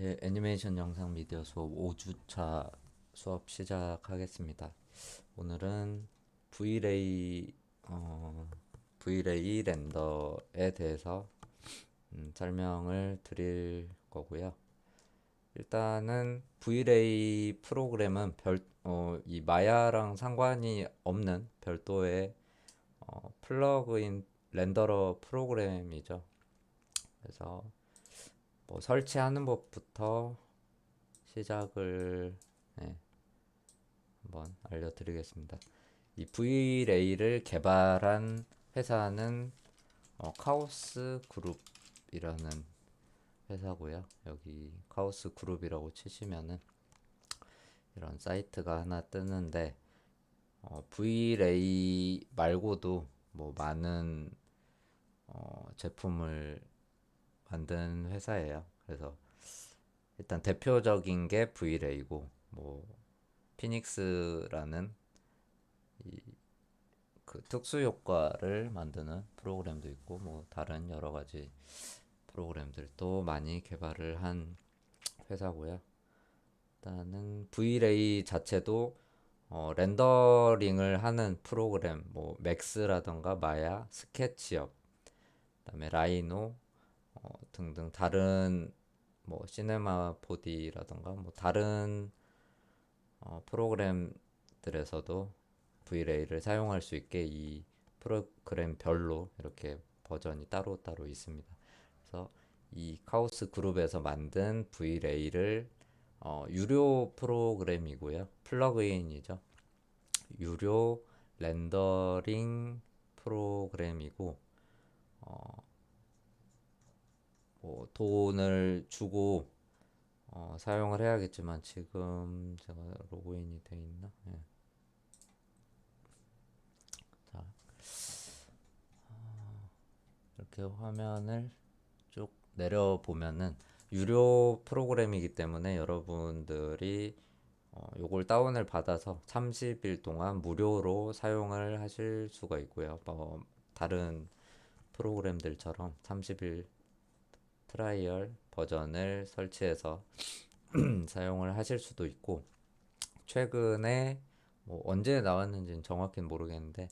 네, 애니메이션 영상 미디어 수업 5주차 수업 시작하겠습니다. 오늘은 V-Ray, V-Ray 렌더에 대해서 설명을 드릴 거고요. 일단은 V-Ray 프로그램은 이 마야랑 상관이 없는 별도의 플러그인 렌더러 프로그램이죠. 그래서 뭐 설치하는 법부터 시작을 네, 한번 알려드리겠습니다. 이 V-Ray를 개발한 회사는 카오스 그룹이라는 회사고요. 여기 카오스 그룹이라고 치시면은 이런 사이트가 하나 뜨는데 V-Ray 말고도 뭐 많은 제품을 만든 회사예요. 그래서 일단 대표적인 게 V-Ray고 뭐 피닉스라는 그 특수 효과를 만드는 프로그램도 있고 뭐 다른 여러 가지 프로그램들도 많이 개발을 한 회사고요. 일단은 V-Ray 자체도 렌더링을 하는 프로그램 뭐 맥스라던가 마야, 스케치업, 그다음에 라이노 등등 다른 뭐 시네마 4D라던가 뭐 다른 프로그램들에서도 V-Ray를 사용할 수 있게 이 프로그램별로 이렇게 버전이 따로따로 있습니다. 그래서 이 카오스 그룹에서 만든 V-Ray를 유료 프로그램이고요. 플러그인이죠. 유료 렌더링 프로그램이고 뭐 돈을 주고 사용을 해야겠지만 지금 제가 로그인이 돼 있나? 예. 자, 이렇게 화면을 쭉 내려보면은 유료 프로그램이기 때문에 여러분들이 요걸 다운을 받아서 30일 동안 무료로 사용을 하실 수가 있고요. 다른 프로그램들처럼 30일 트라이얼 버전을 설치해서 사용을 하실 수도 있고 최근에 뭐 언제 나왔는지는 정확히는 모르겠는데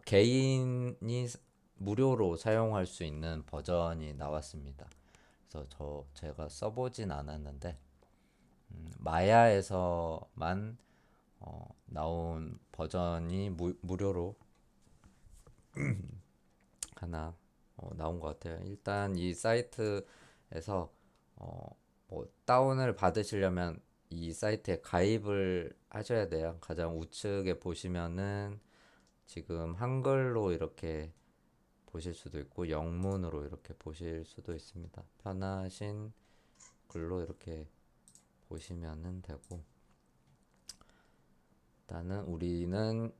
개인이 무료로 사용할 수 있는 버전이 나왔습니다. 그래서 제가 써보진 않았는데 마야에서만 나온 버전이 무료로 하나 나온 것 같아요. 일단 이 사이트에서 뭐 다운을 받으시려면 이 사이트에 가입을 하셔야 돼요. 가장 우측에 보시면은 지금 한글로 이렇게 보실 수도 있고 영문으로 이렇게 보실 수도 있습니다. 편하신 글로 이렇게 보시면은 되고 일단은 우리는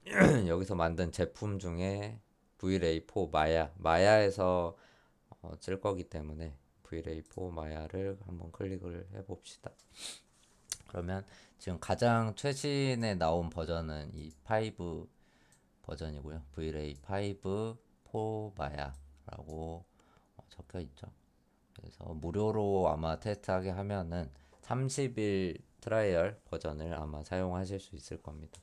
여기서 만든 제품 중에 V-Ray4 마야에서 쓸 거기 때문에 V-Ray4 마야를 한번 클릭을 해봅시다. 그러면 지금 가장 최신에 나온 버전은 이 5 버전이고요. V-Ray5 4 마야라고 적혀 있죠. 그래서 무료로 아마 테스트하게 하면은 30일 트라이얼 버전을 아마 사용하실 수 있을 겁니다.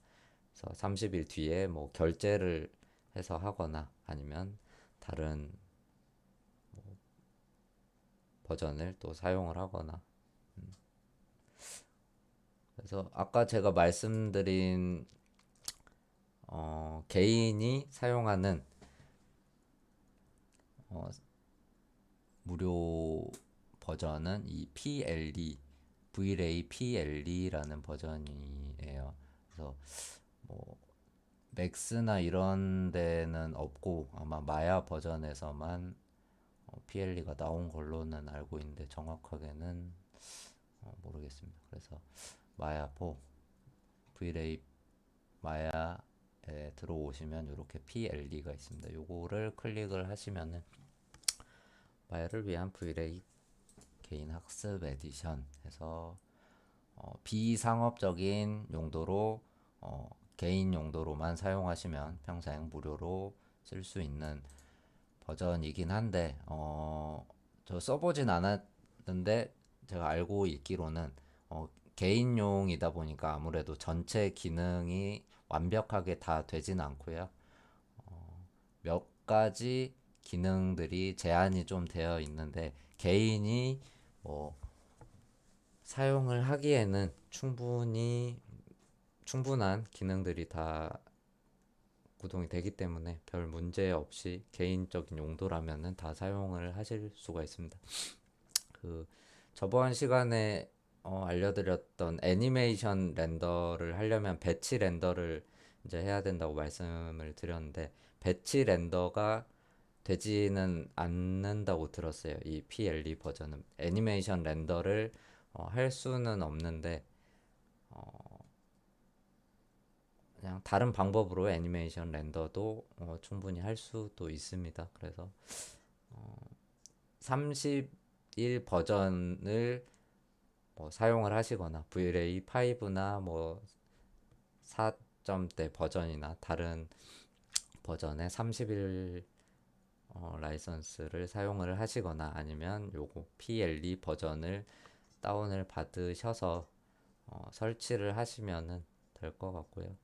그래서 30일 뒤에 뭐 결제를 해서 하거나 아니면 다른 버전을 또 사용을 하거나 그래서 아까 제가 말씀드린 개인이 사용하는 어, 무료 버전은 이 PLE V-Ray PLE라는 버전이에요. 그래서 뭐 맥스나 이런 데는 없고 아마 마야 버전에서만 PLE가 나온 걸로는 알고 있는데 정확하게는 모르겠습니다. 그래서 마야 4 V-Ray 마야에 들어오시면 이렇게 PLE가 있습니다. 요거를 클릭을 하시면은 마야를 위한 V-Ray 개인 학습 에디션 해서 비상업적인 용도로 개인 용도로만 사용하시면 평생 무료로 쓸 수 있는 버전이긴 한데 저 써보진 않았는데 제가 알고 있기로는 개인용이다 보니까 아무래도 전체 기능이 완벽하게 다 되지는 않고요. 몇 가지 기능들이 제한이 좀 되어 있는데 개인이 뭐 사용을 하기에는 충분한 기능들이 다 구동이 되기 때문에 별 문제 없이 개인적인 용도라면은 다 사용을 하실 수가 있습니다. 그 저번 시간에 알려드렸던 애니메이션 렌더를 하려면 배치 렌더를 이제 해야 된다고 말씀을 드렸는데 배치 렌더가 되지는 않는다고 들었어요. 이 PLE 버전은 애니메이션 렌더를 할 수는 없는데 그냥 다른 방법으로 애니메이션 렌더도 충분히 할 수도 있습니다. 그래서 31 버전을 뭐 사용을 하시거나 VLA 5나 뭐 4점대 버전이나 다른 버전의 31 라이선스를 사용을 하시거나 아니면 요거 PLE 버전을 다운을 받으셔서 설치를 하시면은 될 것 같고요.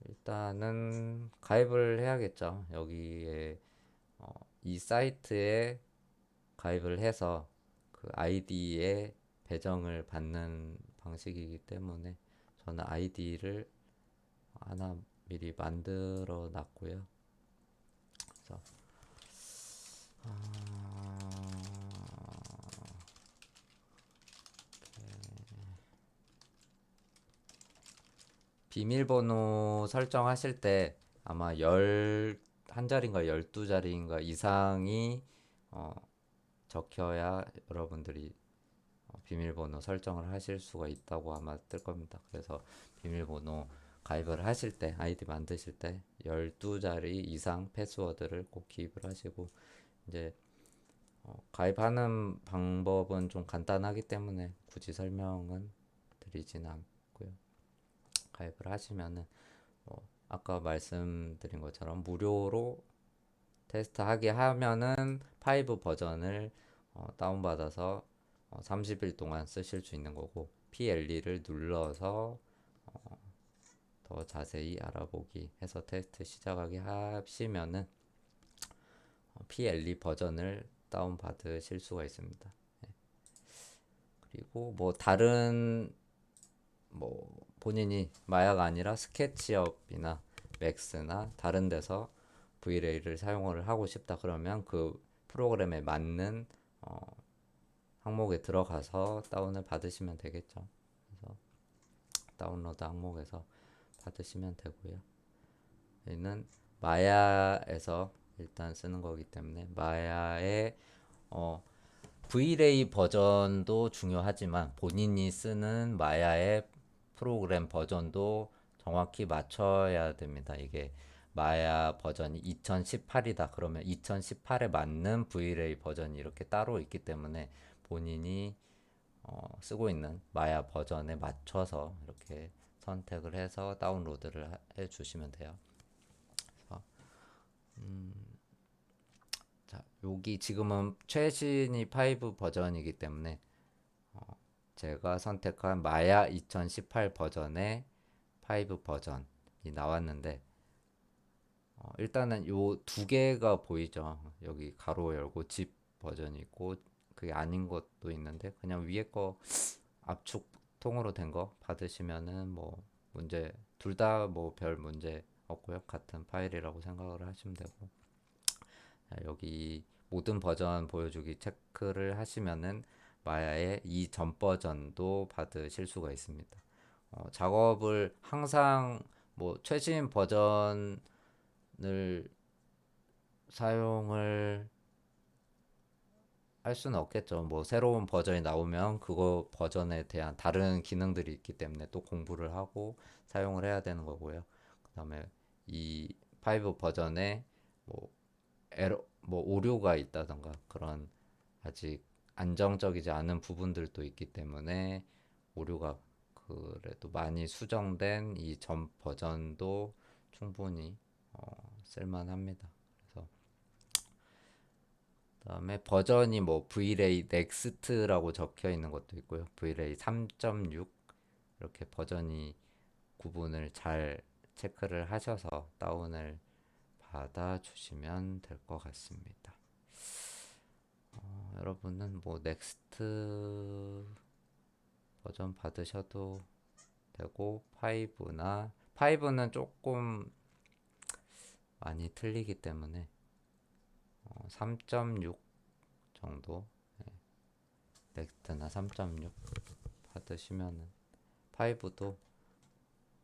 일단은 가입을 해야겠죠. 여기에 이 사이트에 가입을 해서 그 아이디에 배정을 받는 방식이기 때문에 저는 아이디를 하나 미리 만들어 놨고요. 그래서 비밀번호 설정하실 때 아마 한 자리인가 12자리인가 이상이 어, 적혀야 여러분들이 비밀번호 설정을 하실 수가 있다고 아마 뜰 겁니다. 그래서 비밀번호 가입을 하실 때 아이디 만드실 때 12자리 이상 패스워드를 꼭 기입을 하시고 이제 가입하는 방법은 좀 간단하기 때문에 굳이 설명은 드리진 않고요. 가입을 하시면은 아까 말씀드린 것처럼 무료로 테스트하게 하면은 5 버전을 다운받아서 30일 동안 쓰실 수 있는 거고 PLE를 눌러서 더 자세히 알아보기 해서 테스트 시작하게 하시면은 PLE 버전을 다운받으실 수가 있습니다. 그리고 뭐 다른 뭐 본인이 마야가 아니라 스케치업이나 맥스나 다른 데서 VLA를 사용을 하고 싶다 그러면 그 프로그램에 맞는 항목에 들어가서 다운을 받으시면 되겠죠. 그래서 다운로드 항목에서 받으시면 되고요. 여기는 마야에서 일단 쓰는 거기 때문에 마야의 VLA 버전도 중요하지만 본인이 쓰는 마야의 프로그램 버전도 정확히 맞춰야 됩니다. 이게 마야 버전이 2018이다 그러면 2018에 맞는 VLA 버전이 이렇게 따로 있기 때문에 본인이 쓰고 있는 마야 버전에 맞춰서 이렇게 선택을 해서 다운로드를 해 주시면 돼요. 그래서 자, 여기 지금은 최신이 5 버전이기 때문에 제가 선택한 마야 2018 버전의 5 버전이 나왔는데 일단은 요 두 개가 보이죠. 여기 가로 열고 집 버전이 있고 그게 아닌 것도 있는데 그냥 위에 거 압축 통으로 된 거 받으시면은 뭐 문제 둘 다 뭐 별 문제 없고요. 같은 파일이라고 생각을 하시면 되고 여기 모든 버전 보여주기 체크를 하시면은 마야의 이 전 버전도 받으실 수가 있습니다. 작업을 항상 뭐 최신 버전을 사용을 할 수는 없겠죠. 뭐 새로운 버전이 나오면 그거 버전에 대한 다른 기능들이 있기 때문에 또 공부를 하고 사용을 해야 되는 거고요. 그다음에 이 5 버전에 뭐 뭐 오류가 있다던가 그런 아직 안정적이지 않은 부분들도 있기 때문에 오류가 그래도 많이 수정된 이 전 버전도 충분히 쓸만합니다. 그래서 그다음에 버전이 뭐 VRAY 넥스트라고 적혀 있는 것도 있고요. VRAY 3.6 이렇게 버전이 구분을 잘 체크를 하셔서 다운을 받아 주시면 될 것 같습니다. 여러분은 뭐 넥스트 버전 받으셔도 되고 5는 조금 많이 틀리기 때문에 3.6 정도 넥스트나 3.6 받으시면은 5도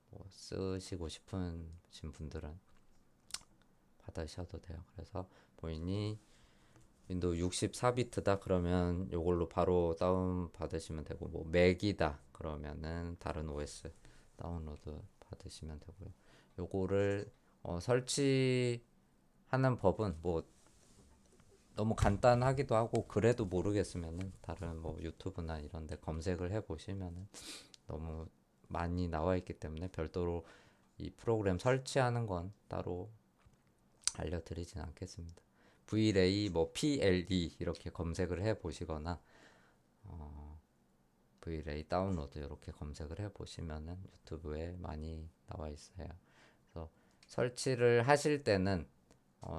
뭐 쓰시고 싶은 분들은 받으셔도 돼요. 그래서 본인이 윈도우 64비트다 그러면 요걸로 바로 다운 받으시면 되고, 뭐 맥이다 그러면은 다른 OS 다운로드 받으시면 되고요. 요거를 설치하는 법은 뭐 너무 간단하기도 하고, 그래도 모르겠으면은 다른 뭐 유튜브나 이런 데 검색을 해 보시면은 너무 많이 나와 있기 때문에 별도로 이 프로그램 설치하는 건 따로 알려드리진 않겠습니다. VLA 뭐 PLE 이렇게 검색을 해 보시거나 VLA 다운로드 이렇게 검색을 해 보시면은 유튜브에 많이 나와 있어요. 그래서 설치를 하실 때는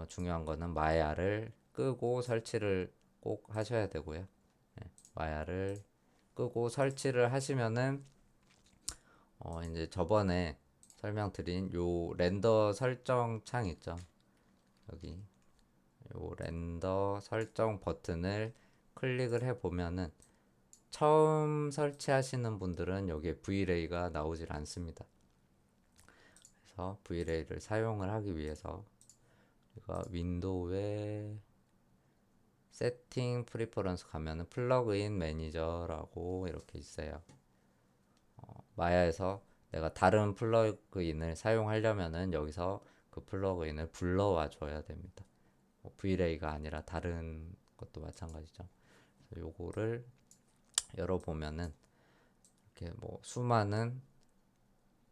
중요한 거는 마야를 끄고 설치를 꼭 하셔야 되고요. 네, 마야를 끄고 설치를 하시면은 이제 저번에 설명드린 요 렌더 설정 창 있죠. 여기 요 렌더 설정 버튼을 클릭을 해 보면은 처음 설치하시는 분들은 여기에 VLA가 나오질 않습니다. 그래서 VLA를 사용을 하기 위해서 우리가 윈도우에 세팅 프리퍼런스 가면은 플러그인 매니저라고 이렇게 있어요. 마야에서 내가 다른 플러그인을 사용하려면은 여기서 그 플러그인을 불러와 줘야 됩니다. VLA가 아니라 다른 것도 마찬가지죠. 그래서 요거를 열어보면은 이렇게 뭐 수많은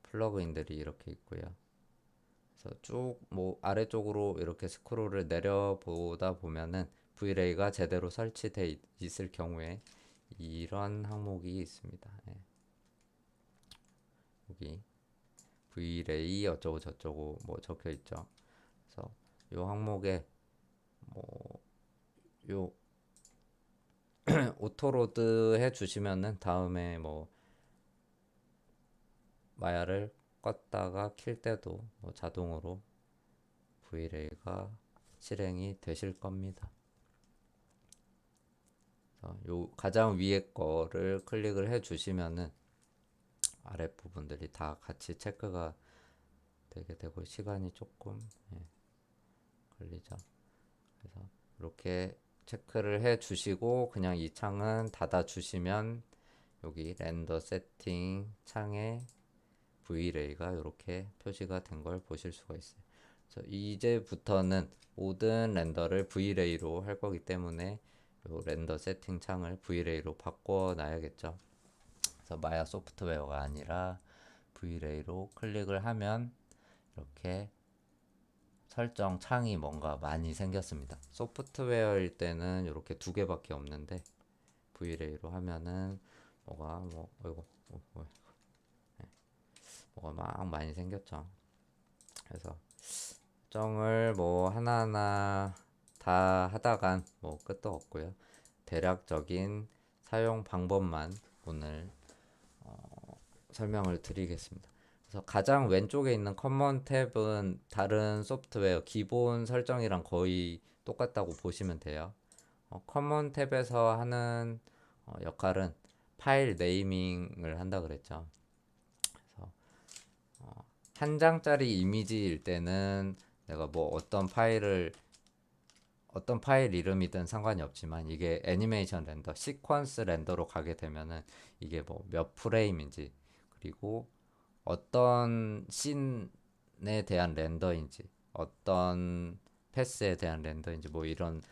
플러그인들이 이렇게 있고요. 그래서 쭉 뭐 아래쪽으로 이렇게 스크롤을 내려보다 보면은 VLA가 제대로 설치돼 있을 경우에 이런 항목이 있습니다. 예. 여기 VLA 어쩌고 저쩌고 뭐 적혀 있죠. 그래서 이 항목에 요 오토로드 해 주시면은 다음에 뭐 마야를 껐다가 킬 때도 뭐 자동으로 VLA가 실행이 되실 겁니다. 요 가장 위에 거를 클릭을 해 주시면은 아랫부분들이 다 같이 체크가 되게 되고 시간이 조금 걸리죠. 그래서 이렇게 체크를 해 주시고 그냥 이 창은 닫아 주시면 여기 렌더 세팅 창에 VLA가 이렇게 표시가 된 걸 보실 수가 있어요. 그래서 이제부터는 모든 렌더를 VLA로 할 거기 때문에 요 렌더 세팅 창을 VLA로 바꿔 놔야겠죠. 그래서 마야 소프트웨어가 아니라 VLA로 클릭을 하면 이렇게 설정 창이 뭔가 많이 생겼습니다. 소프트웨어일 때는 이렇게 두 개밖에 없는데 VLA로 하면은 뭐가 뭐 어이구 뭐가 막 많이 생겼죠. 그래서 설정을 뭐 하나하나 다 하다간 뭐 끝도 없고요. 대략적인 사용 방법만 오늘 설명을 드리겠습니다. 그래서 가장 왼쪽에 있는 커먼 탭은 다른 소프트웨어 기본 설정이랑 거의 똑같다고 보시면 돼요. 커먼 탭에서 하는 역할은 파일 네이밍을 한다 그랬죠. 그래서 한 장짜리 이미지일 때는 내가 뭐 어떤 파일 이름이든 상관이 없지만 이게 애니메이션 렌더, 시퀀스 렌더로 가게 되면은 이게 뭐 몇 프레임인지 그리고 어떤 씬에 대한 렌더인지 어떤 패스에 대한 렌더인지 뭐 이런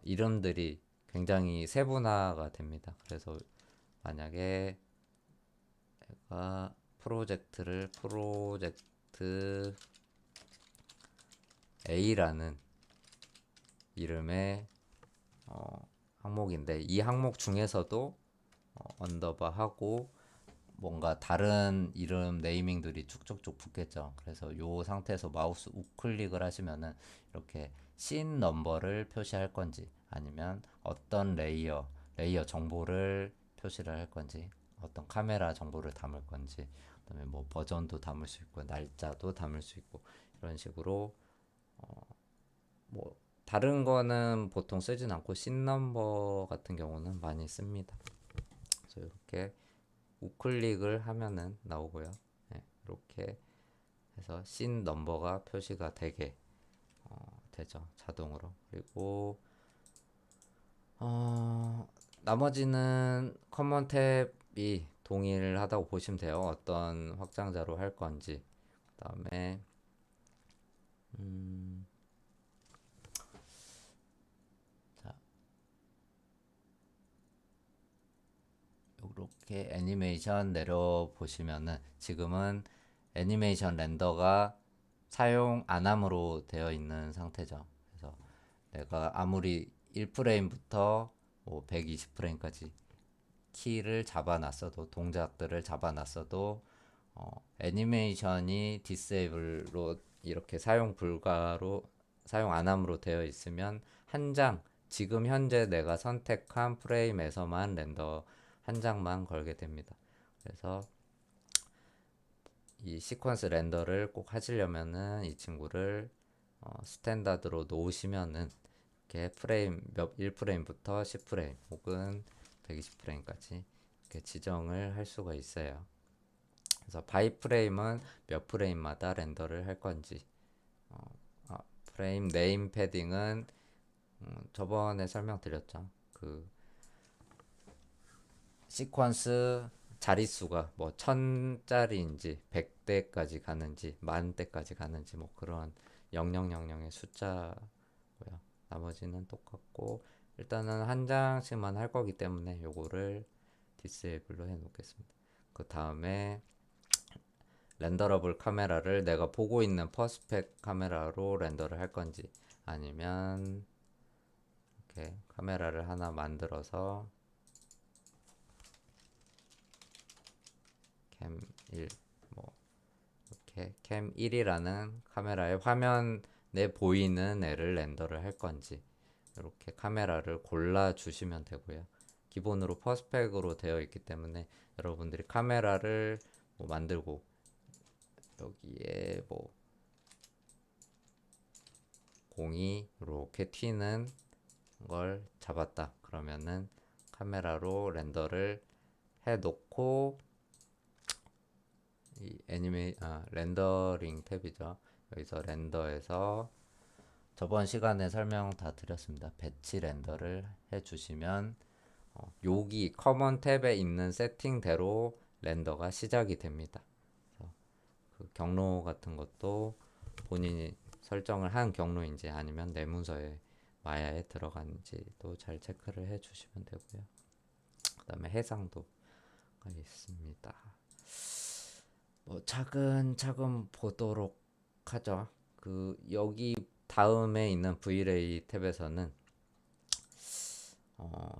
이름들이 굉장히 세분화가 됩니다. 그래서 만약에 내가 프로젝트 A라는 이름의 항목인데 이 항목 중에서도 언더바 하고 뭔가 다른 이름 네이밍들이 쭉쭉쭉 붙겠죠. 그래서 요 상태에서 마우스 우클릭을 하시면은 이렇게 씬 넘버를 표시할 건지 아니면 어떤 레이어 정보를 표시를 할 건지 어떤 카메라 정보를 담을 건지 그다음에 뭐 버전도 담을 수 있고 날짜도 담을 수 있고 이런 식으로 뭐 다른 거는 보통 쓰진 않고 씬 넘버 같은 경우는 많이 씁니다. 그래서 이렇게 우클릭을 하면은 나오고요. 네, 이렇게 해서 씬 넘버가 표시가 되게 되죠. 자동으로. 그리고 나머지는 커먼 탭이 동일하다고 보시면 돼요. 어떤 확장자로 할 건지. 그다음에 자, 이렇게 애니메이션 내려 보시면은 지금은 애니메이션 렌더가 사용 안함으로 되어 있는 상태죠. 그래서 내가 아무리 1프레임부터 뭐 120프레임까지 키를 잡아놨어도 동작들을 잡아놨어도 애니메이션이 디세이블로 이렇게 사용 불가로 사용 안함으로 되어 있으면 한 장 지금 현재 내가 선택한 프레임에서만 렌더 한 장만 걸게 됩니다. 그래서 이 시퀀스 렌더를 꼭 하시려면은 이 친구를 스탠다드로 놓으시면은 이렇게 프레임 몇 1프레임부터 10프레임 혹은 120프레임까지 이렇게 지정을 할 수가 있어요. 그래서 바이 프레임은 몇 프레임마다 렌더를 할 건지 프레임 네임 패딩은 저번에 설명드렸죠. 그 시퀀스 자릿수가 뭐 1000짜리인지 100대까지 가는지 10,000대까지 가는지 뭐 그런 0000의 숫자고요. 나머지는 똑같고 일단은 한 장씩만 할 거기 때문에 요거를 디세이블로 해 놓겠습니다. 그 다음에 렌더러블 카메라를 내가 보고 있는 퍼스펙 카메라로 렌더를 할 건지 아니면 이렇게 카메라를 하나 만들어서 캠 1, 뭐 이렇게 캠 1이라는 카메라의 화면에 보이는 애를 렌더를 할 건지 이렇게 카메라를 골라 주시면 되고요. 기본으로 퍼스펙으로 되어 있기 때문에 여러분들이 카메라를 뭐 만들고 여기에 뭐 공이 이렇게 튀는 걸 잡았다 그러면은 카메라로 렌더를 해 놓고 이 렌더링 탭이죠. 여기서 렌더에서 저번 시간에 설명 다 드렸습니다. 배치 렌더를 해 주시면 여기 커먼 탭에 있는 세팅대로 렌더가 시작이 됩니다. 그 경로 같은 것도 본인이 설정을 한 경로인지 아니면 내 문서에 마야에 들어간지도 잘 체크를 해 주시면 되고요. 그 다음에 해상도가 있습니다. 뭐 차근차근 보도록 하죠. 그 여기 다음에 있는 Vray 탭에서는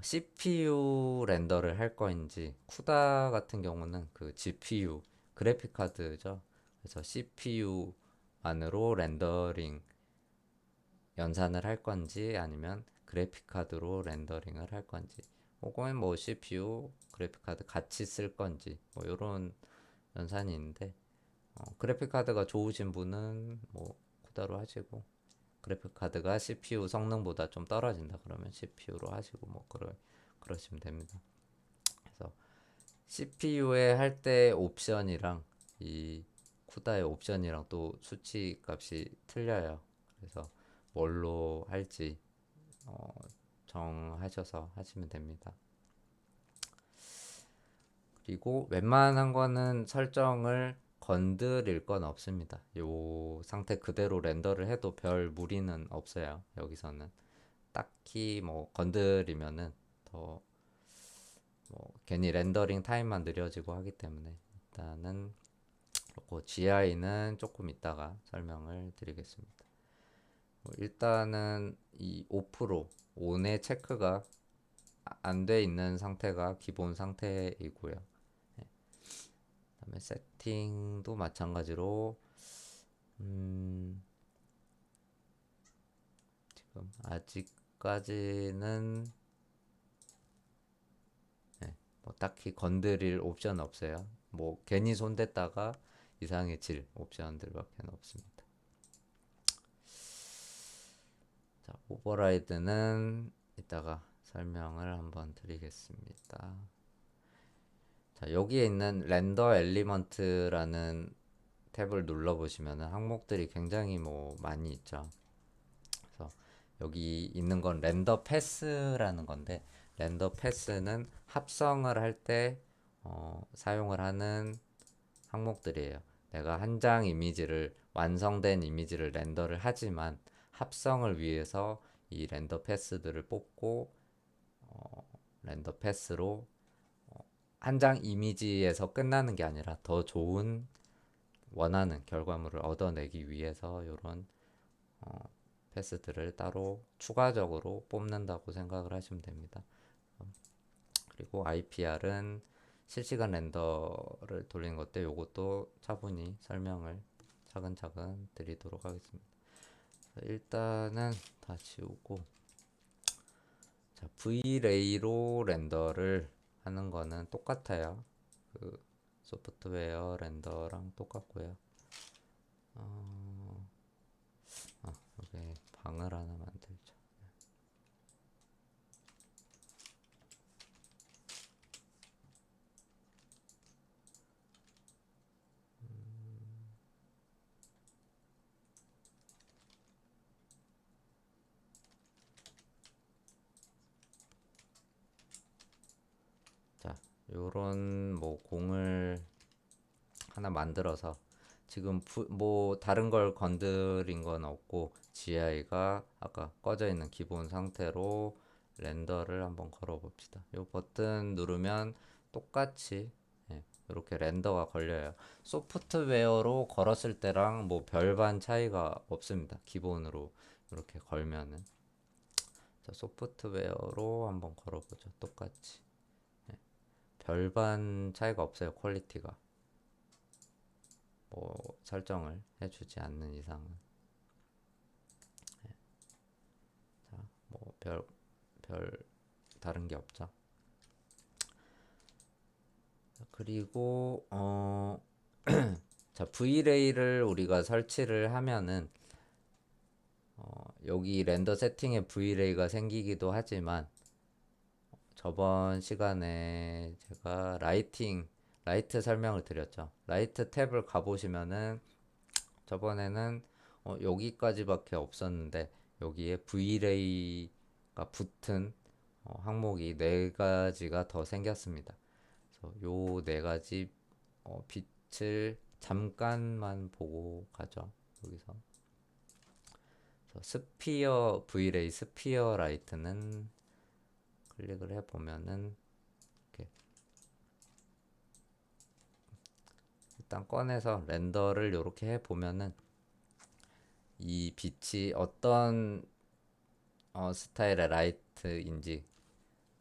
CPU 렌더를 할 거인지 쿠다 같은 경우는 그 GPU 그래픽 카드죠. 그래서 CPU 안으로 렌더링 연산을 할 건지 아니면 그래픽 카드로 렌더링을 할 건지 혹은 뭐 CPU 그래픽 카드 같이 쓸 건지 뭐 이런 연산이 있는데 그래픽 카드가 좋으신 분은 뭐 쿠다로 하시고 그래픽 카드가 CPU 성능보다 좀 떨어진다 그러면 CPU로 하시고 뭐 그러시면 됩니다. 그래서 CPU에 할 때 옵션이랑 이 쿠다의 옵션이랑 또 수치 값이 틀려요. 그래서 뭘로 할지 정하셔서 하시면 됩니다. 그리고 웬만한 거는 설정을 건드릴 건 없습니다. 요 상태 그대로 렌더를 해도 별 무리는 없어요. 여기서는 딱히 뭐 건드리면은 더 뭐 괜히 렌더링 타임만 느려지고 하기 때문에 일단은 그렇고 GI는 조금 이따가 설명을 드리겠습니다. 일단은 이 5% 온의 체크가 안 돼 있는 상태가 기본 상태이고요. 그다음에 세팅도 마찬가지로 지금 아직까지는 뭐 딱히 건드릴 옵션 없어요. 뭐 괜히 손댔다가 이상해질 옵션들밖에 없습니다. 자, 오버라이드는 이따가 설명을 한번 드리겠습니다. 자, 여기에 있는 렌더 엘리먼트라는 탭을 눌러보시면 항목들이 굉장히 뭐 많이 있죠. 그래서 여기 있는 건 렌더 패스라는 건데, 렌더 패스는 합성을 할 때 사용을 하는 항목들이에요. 내가 한 장 이미지를 완성된 이미지를 렌더를 하지만 합성을 위해서 이 렌더 패스들을 뽑고 렌더 패스로 한 장 이미지에서 끝나는 게 아니라 더 좋은 원하는 결과물을 얻어내기 위해서 이런 패스들을 따로 추가적으로 뽑는다고 생각을 하시면 됩니다. 그리고 IPR은 실시간 렌더를 돌리는 것도 요것도 차분히 설명을 차근차근 드리도록 하겠습니다. 일단은 다 지우고, 자, Vlay로 렌더를 하는 거는 똑같아요. 그 소프트웨어 렌더랑 똑같고요. 여기 방을 하나 만들죠. 자, 요런 뭐 공을 하나 만들어서 지금 뭐 다른 걸 건드린 건 없고 GI가 아까 꺼져 있는 기본 상태로 렌더를 한번 걸어 봅시다. 이 버튼 누르면 똑같이 이렇게 렌더가 걸려요. 소프트웨어로 걸었을 때랑 뭐 별반 차이가 없습니다. 기본으로 이렇게 걸면은. 자, 소프트웨어로 한번 걸어보죠. 똑같이. 별반 차이가 없어요. 퀄리티가. 뭐 설정을 해주지 않는 이상은. 자, 뭐 별 다른 게 없죠. 그리고 자, Vlay를 우리가 설치를 하면은 여기 렌더 세팅에 Vlay가 생기기도 하지만 저번 시간에 제가 라이트 설명을 드렸죠. 라이트 탭을 가보시면은 저번에는 여기까지밖에 없었는데 여기에 Vlay가 붙은 항목이 네 가지가 더 생겼습니다. 그래서 요 네 가지 빛을 잠깐만 보고 가죠. 여기서 스피어 Vray 스피어 라이트는 클릭을 해보면은 이렇게 일단 꺼내서 렌더를 이렇게 해보면은 이 빛이 어떤 스타일의 라이트인지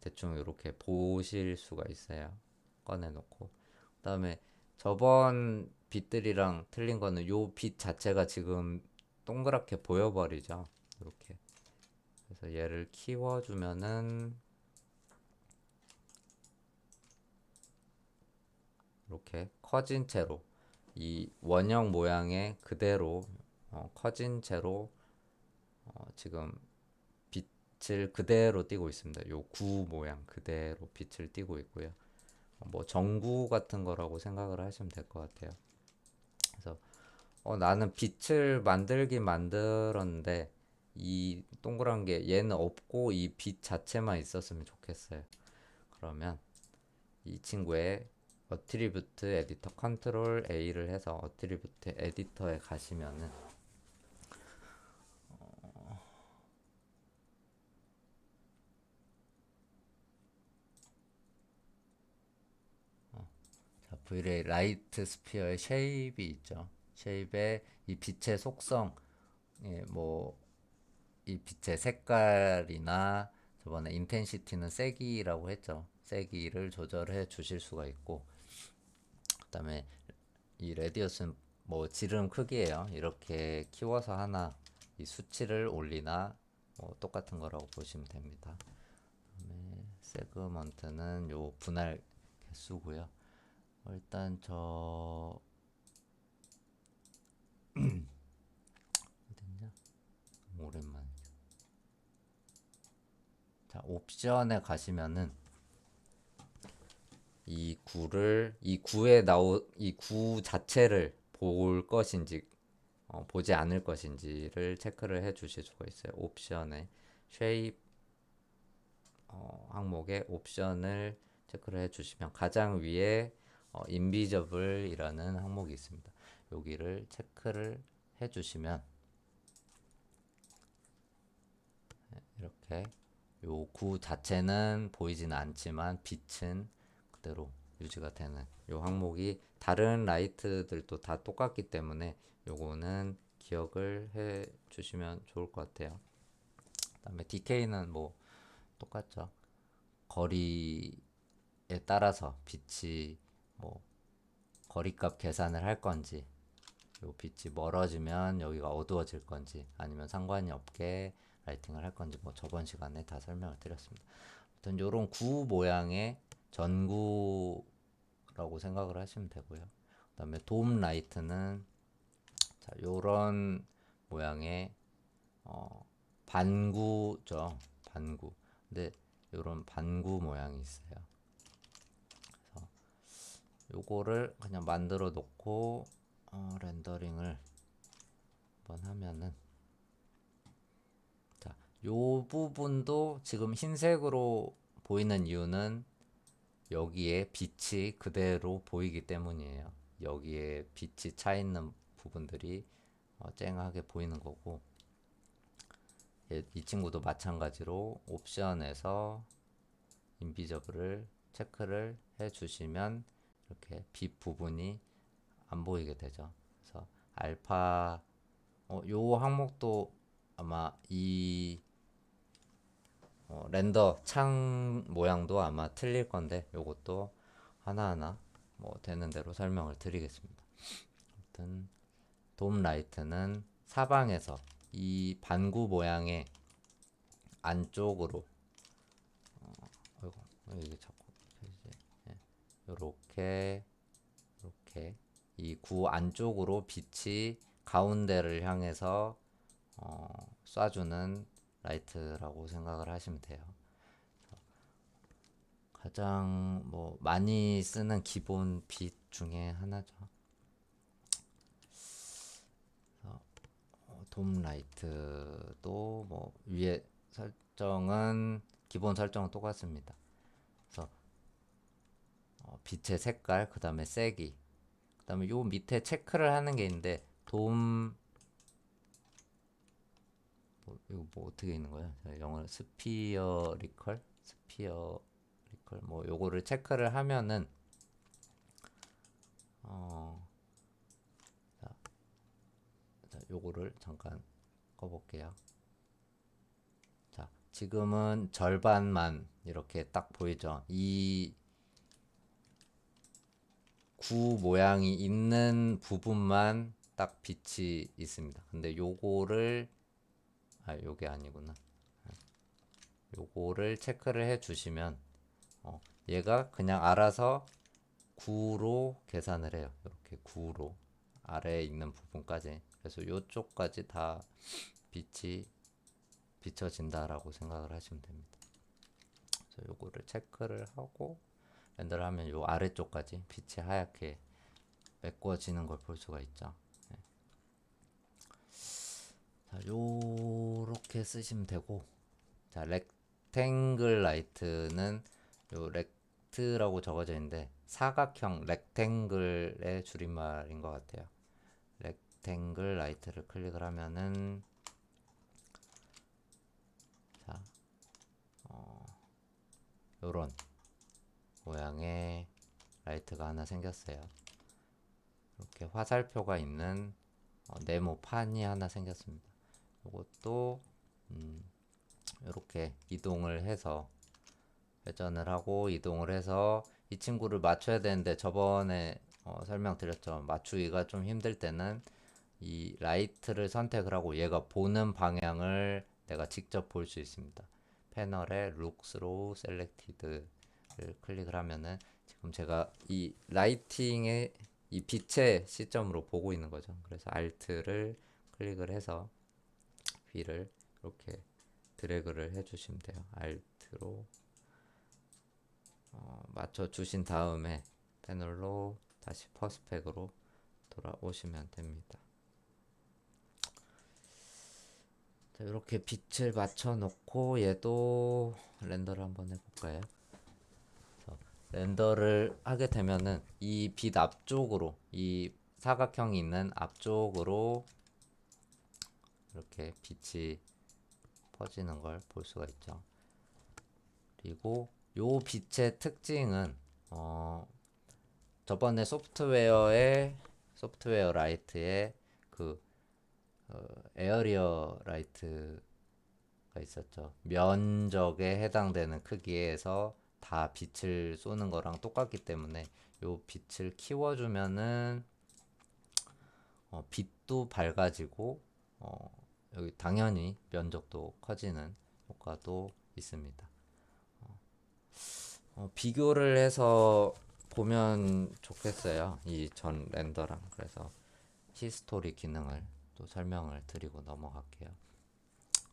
대충 이렇게 보실 수가 있어요. 꺼내놓고 그 다음에 저번 빛들이랑 틀린 거는 요 빛 자체가 지금 동그랗게 보여버리죠. 이렇게 그래서 얘를 키워주면은 이렇게 커진 채로 이 원형 모양의 그대로 커진 채로 지금 빛을 그대로 띄고 있습니다. 요 구 모양 그대로 빛을 띄고 있고요. 뭐 전구 같은 거라고 생각을 하시면 될 것 같아요. 그래서 나는 빛을 만들긴 만들었는데 이 동그란 게 얘는 없고 이 빛 자체만 있었으면 좋겠어요. 그러면 이 친구의 어트리뷰트 에디터 컨트롤 A를 해서 어트리뷰트 에디터에 가시면은 자, Vray 라이트 스피어의 쉐입이 있죠. 쉐입에 이 빛의 속성, 예, 뭐 이 빛의 색깔이나 저번에 인텐시티는 세기라고 했죠. 세기를 조절해 주실 수가 있고, 그다음에 이 레디어스는 뭐 지름 크기예요. 이렇게 키워서 하나 이 수치를 올리나 뭐 똑같은 거라고 보시면 됩니다. 그다음에 세그먼트는 요 분할 개수고요. 일단 저 어딨냐? 오랜만에. 자, 옵션에 가시면은 이 구 자체를 볼 것인지 보지 않을 것인지를 체크를 해 주실 수가 있어요. 옵션에 쉐입 항목에 옵션을 체크를 해 주시면 가장 위에 인비저블이라는 항목이 있습니다. 여기를 체크를 해 주시면 이렇게 요 구 자체는 보이지는 않지만 빛은 그대로 유지가 되는 요 항목이 다른 라이트들도 다 똑같기 때문에 요거는 기억을 해 주시면 좋을 것 같아요. 그다음에 DK는 뭐 똑같죠. 거리에 따라서 빛이 뭐 거리값 계산을 할 건지, 요 빛이 멀어지면 여기가 어두워질 건지, 아니면 상관이 없게 라이팅을 할 건지 뭐 저번 시간에 다 설명을 드렸습니다. 아무튼 요런 구 모양의 전구라고 생각을 하시면 되고요. 그다음에 돔 라이트는 자, 요런 모양의 반구죠. 반구. 근데 요런 반구 모양이 있어요. 그래서 요거를 그냥 만들어 놓고 렌더링을 한번 하면은 자, 요 부분도 지금 흰색으로 보이는 이유는 여기에 빛이 그대로 보이기 때문이에요. 여기에 빛이 차 있는 부분들이 쨍하게 보이는 거고, 이 친구도 마찬가지로 옵션에서 인비저블을 체크를 해 주시면 이렇게 빛 부분이 안 보이게 되죠. 그래서 알파 요 항목도 아마 이 렌더 창 모양도 아마 틀릴 건데 요것도 하나하나 뭐 되는 대로 설명을 드리겠습니다. 아무튼 돔 라이트는 사방에서 이 반구 모양의 안쪽으로 어이구, 이게 자꾸 요렇게 이렇게 이 구 안쪽으로 빛이 가운데를 향해서 쏴주는 라이트라고 생각을 하시면 돼요. 가장 뭐 많이 쓰는 기본 빛 중에 하나죠. 돔 라이트도 뭐 위에 설정은 기본 설정은 똑같습니다. 그래서 빛의 색깔, 그 다음에 세기, 그 다음에 요 밑에 체크를 하는 게 있는데 이거 뭐 어떻게 있는 거야? 영어로 스피어리컬 뭐 요거를 체크를 하면은 어, 자, 요거를 잠깐 꺼볼게요. 자, 지금은 절반만 이렇게 딱 보이죠? 이 구 모양이 있는 부분만 딱 빛이 있습니다. 근데 요게 아니구나. 요거를 체크를 해 주시면 얘가 그냥 알아서 9로 계산을 해요. 이렇게 9로 아래에 있는 부분까지. 그래서 요쪽까지 다 빛이 비춰진다라고 생각을 하시면 됩니다. 그래서 요거를 체크를 하고 렌더를 하면 요 아래쪽까지 빛이 하얗게 메꿔지는 걸 볼 수가 있죠. 네. 자, 요렇게 쓰시면 되고, 자, 렉탱글 라이트는 요 렉트라고 적어져 있는데 사각형 렉탱글의 줄임말인 것 같아요. 렉탱글 라이트를 클릭을 하면은 자, 요런 모양의 라이트가 하나 생겼어요. 이렇게 화살표가 있는 네모판이 하나 생겼습니다. 이것도 이렇게 이동을 해서 회전을 하고 이동을 해서 이 친구를 맞춰야 되는데 저번에 설명드렸죠. 맞추기가 좀 힘들 때는 이 라이트를 선택을 하고 얘가 보는 방향을 내가 직접 볼 수 있습니다. 패널에 Look Through Selected를 클릭을 하면은 지금 제가 이 라이팅의 이 빛의 시점으로 보고 있는 거죠. 그래서 Alt를 클릭을 해서 V를 이렇게 드래그를 해주시면 돼요. Alt로 맞춰 주신 다음에 패널로 다시 퍼스펙으로 돌아오시면 됩니다. 자, 이렇게 빛을 맞춰 놓고 얘도 렌더를 한번 해볼까요? 렌더를 하게 되면은 이 빛 앞쪽으로 이 사각형이 있는 앞쪽으로 이렇게 빛이 퍼지는 걸 볼 수가 있죠. 그리고 요 빛의 특징은 저번에 소프트웨어 라이트에 그 에어리어 라이트가 있었죠. 면적에 해당되는 크기에서 다 빛을 쏘는 거랑 똑같기 때문에 요 빛을 키워주면은 빛도 밝아지고 여기 당연히 면적도 커지는 효과도 있습니다. 비교를 해서 보면 좋겠어요. 이 전 렌더랑. 그래서 히스토리 기능을 또 설명을 드리고 넘어갈게요.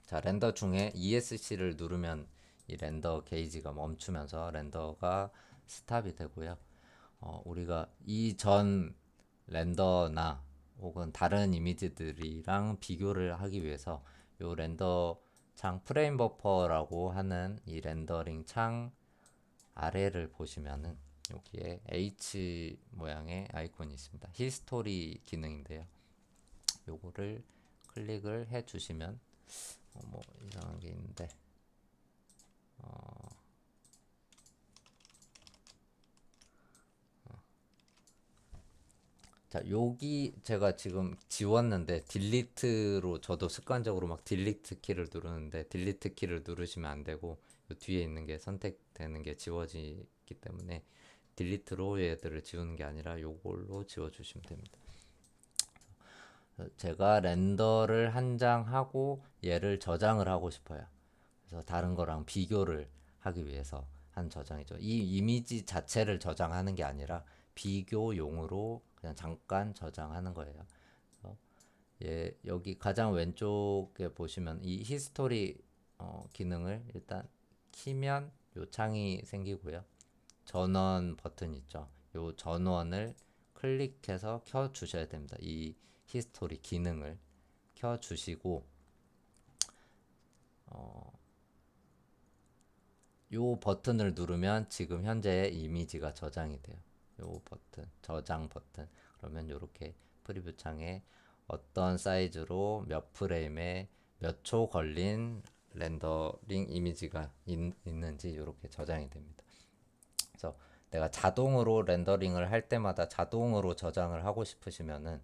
자, 렌더 중에 ESC를 누르면 이 렌더 게이지가 멈추면서 렌더가 스탑이 되고요. 우리가 이전 렌더나 혹은 다른 이미지들이랑 비교를 하기 위해서 요 렌더 창 프레임 버퍼라고 하는 이 렌더링 창 아래를 보시면은 여기에 H 모양의 아이콘이 있습니다. 히스토리 기능인데요. 요거를 클릭을 해 주시면 뭐 이상한 게 있는데 자, 여기 제가 지금 지웠는데 딜리트로 저도 습관적으로 막 딜리트 키를 누르는데 딜리트 키를 누르시면 안 되고 요 뒤에 있는 게 선택되는 게 지워지기 때문에 딜리트로 얘들을 지우는 게 아니라 요걸로 지워 주시면 됩니다. 제가 렌더를 한 장 하고 얘를 저장을 하고 싶어요. 그래서 다른 거랑 비교를 하기 위해서 한 저장이죠. 이 이미지 자체를 저장하는 게 아니라 비교용으로 그냥 잠깐 저장하는 거예요. 그래서 예, 여기 가장 왼쪽에 보시면 이 히스토리 기능을 일단 키면 요 창이 생기고요. 전원 버튼 있죠. 요 전원을 클릭해서 켜 주셔야 됩니다. 이 히스토리 기능을 켜 주시고 요 버튼을 누르면 지금 현재 이미지가 저장이 돼요. 요 버튼, 저장 버튼. 그러면 이렇게 프리뷰 창에 어떤 사이즈로 몇 프레임에 몇 초 걸린 렌더링 이미지가 있는지 이렇게 저장이 됩니다. 그래서 내가 자동으로 렌더링을 할 때마다 자동으로 저장을 하고 싶으시면은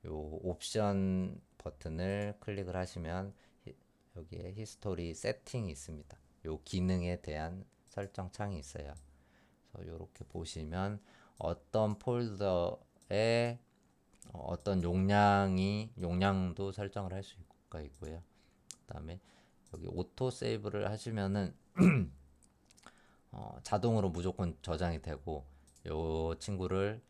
요 옵션 버튼을 클릭을 하시면 여기에 히스토리 세팅이 있습니다. 요 기능에 대한 설정 창이 있어요. 그래서 이렇게 보시면 어떤 폴더에 어떤 용량도 설정을 할 수가 있고요. 그다음에 여기 오토 세이브를 하시면은 자동으로 무조건 저장이 되고 요 친구를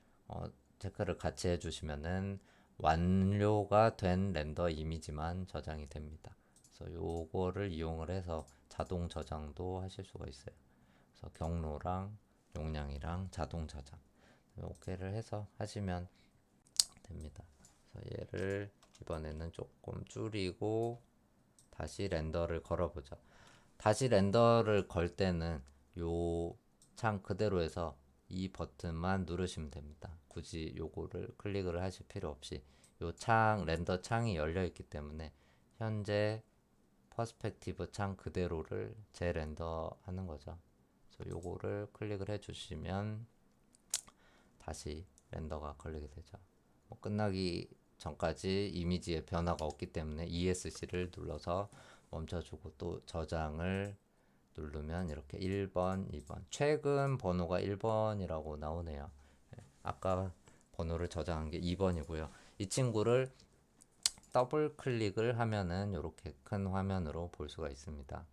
체크를 같이 해주시면은 완료가 된 렌더 이미지만 저장이 됩니다. 그래서 요거를 이용을 해서 자동 저장도 하실 수가 있어요. 그래서 경로랑 용량이랑 자동 저장 오케이를 해서 하시면 됩니다. 그래서 얘를 이번에는 조금 줄이고 다시 렌더를 걸어보죠. 다시 렌더를 걸 때는 요 창 그대로 해서 이 버튼만 누르시면 됩니다. 굳이 요거를 클릭을 하실 필요 없이 요 창 렌더 창이 열려 있기 때문에 현재 퍼스펙티브 창 그대로를 재렌더 하는 거죠. 그래서 요거를 클릭을 해 주시면 다시 렌더가 걸리게 되죠. 끝나기 전까지 이미지에 변화가 없기 때문에 ESC를 눌러서 멈춰주고 또 저장을 누르면 이렇게 1번, 2번. 최근 번호가 1번이라고 나오네요. 아까 번호를 저장한 게 2번이고요. 이 친구를 더블 클릭을 하면은 이렇게 큰 화면으로 볼 수가 있습니다.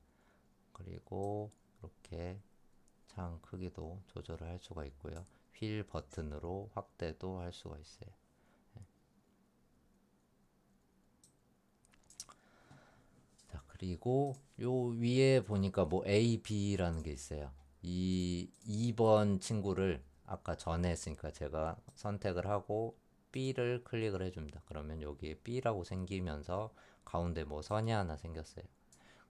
그리고 이렇게 창 크기도 조절을 할 수가 있고요. 휠 버튼으로 확대도 할 수가 있어요. 자, 그리고 요 위에 보니까 뭐 A, B라는 게 있어요. 이 2번 친구를 아까 전에 했으니까 제가 선택을 하고 B를 클릭을 해줍니다. 그러면 여기에 B라고 생기면서 가운데 뭐 선이 하나 생겼어요.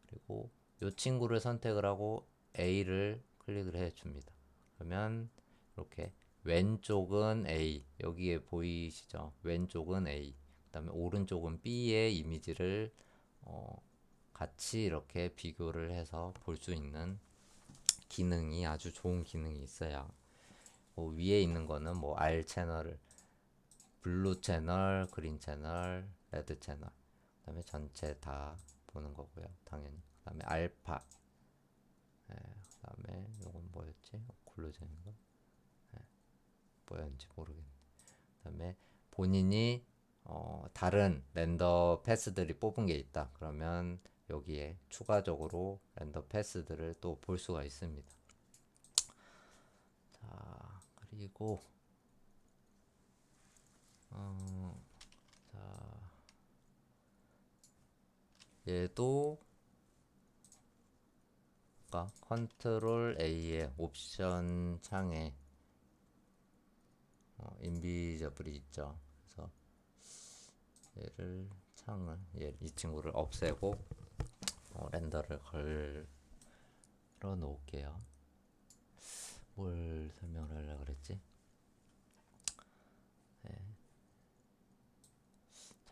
그리고 이 친구를 선택을 하고 A를 클릭을 해줍니다. 그러면 이렇게 왼쪽은 A, 여기에 보이시죠? 왼쪽은 A, 그 다음에 오른쪽은 B의 이미지를 같이 이렇게 비교를 해서 볼 수 있는 기능이 아주 좋은 기능이 있어요. 뭐 위에 있는 거는 뭐 R 채널, 블루 채널, 그린 채널, 레드 채널, 그 다음에 전체 다 보는 거고요. 당연히. 그 다음에 알파, 그 다음에 이건 뭐였지? 클로즈인가? 뭐였는지 모르겠네. 그 다음에 본인이 다른 렌더 패스들이 뽑은 게 있다. 그러면 여기에 추가적으로 렌더 패스들을 또 볼 수가 있습니다. 자, 그리고 자, 얘도 아까 컨트롤 A의 옵션 창에 인비저블이 있죠. 그래서 얘를 창을 이 친구를 없애고 렌더를 걸어 놓을게요. 뭘 설명을 하려고 그랬지?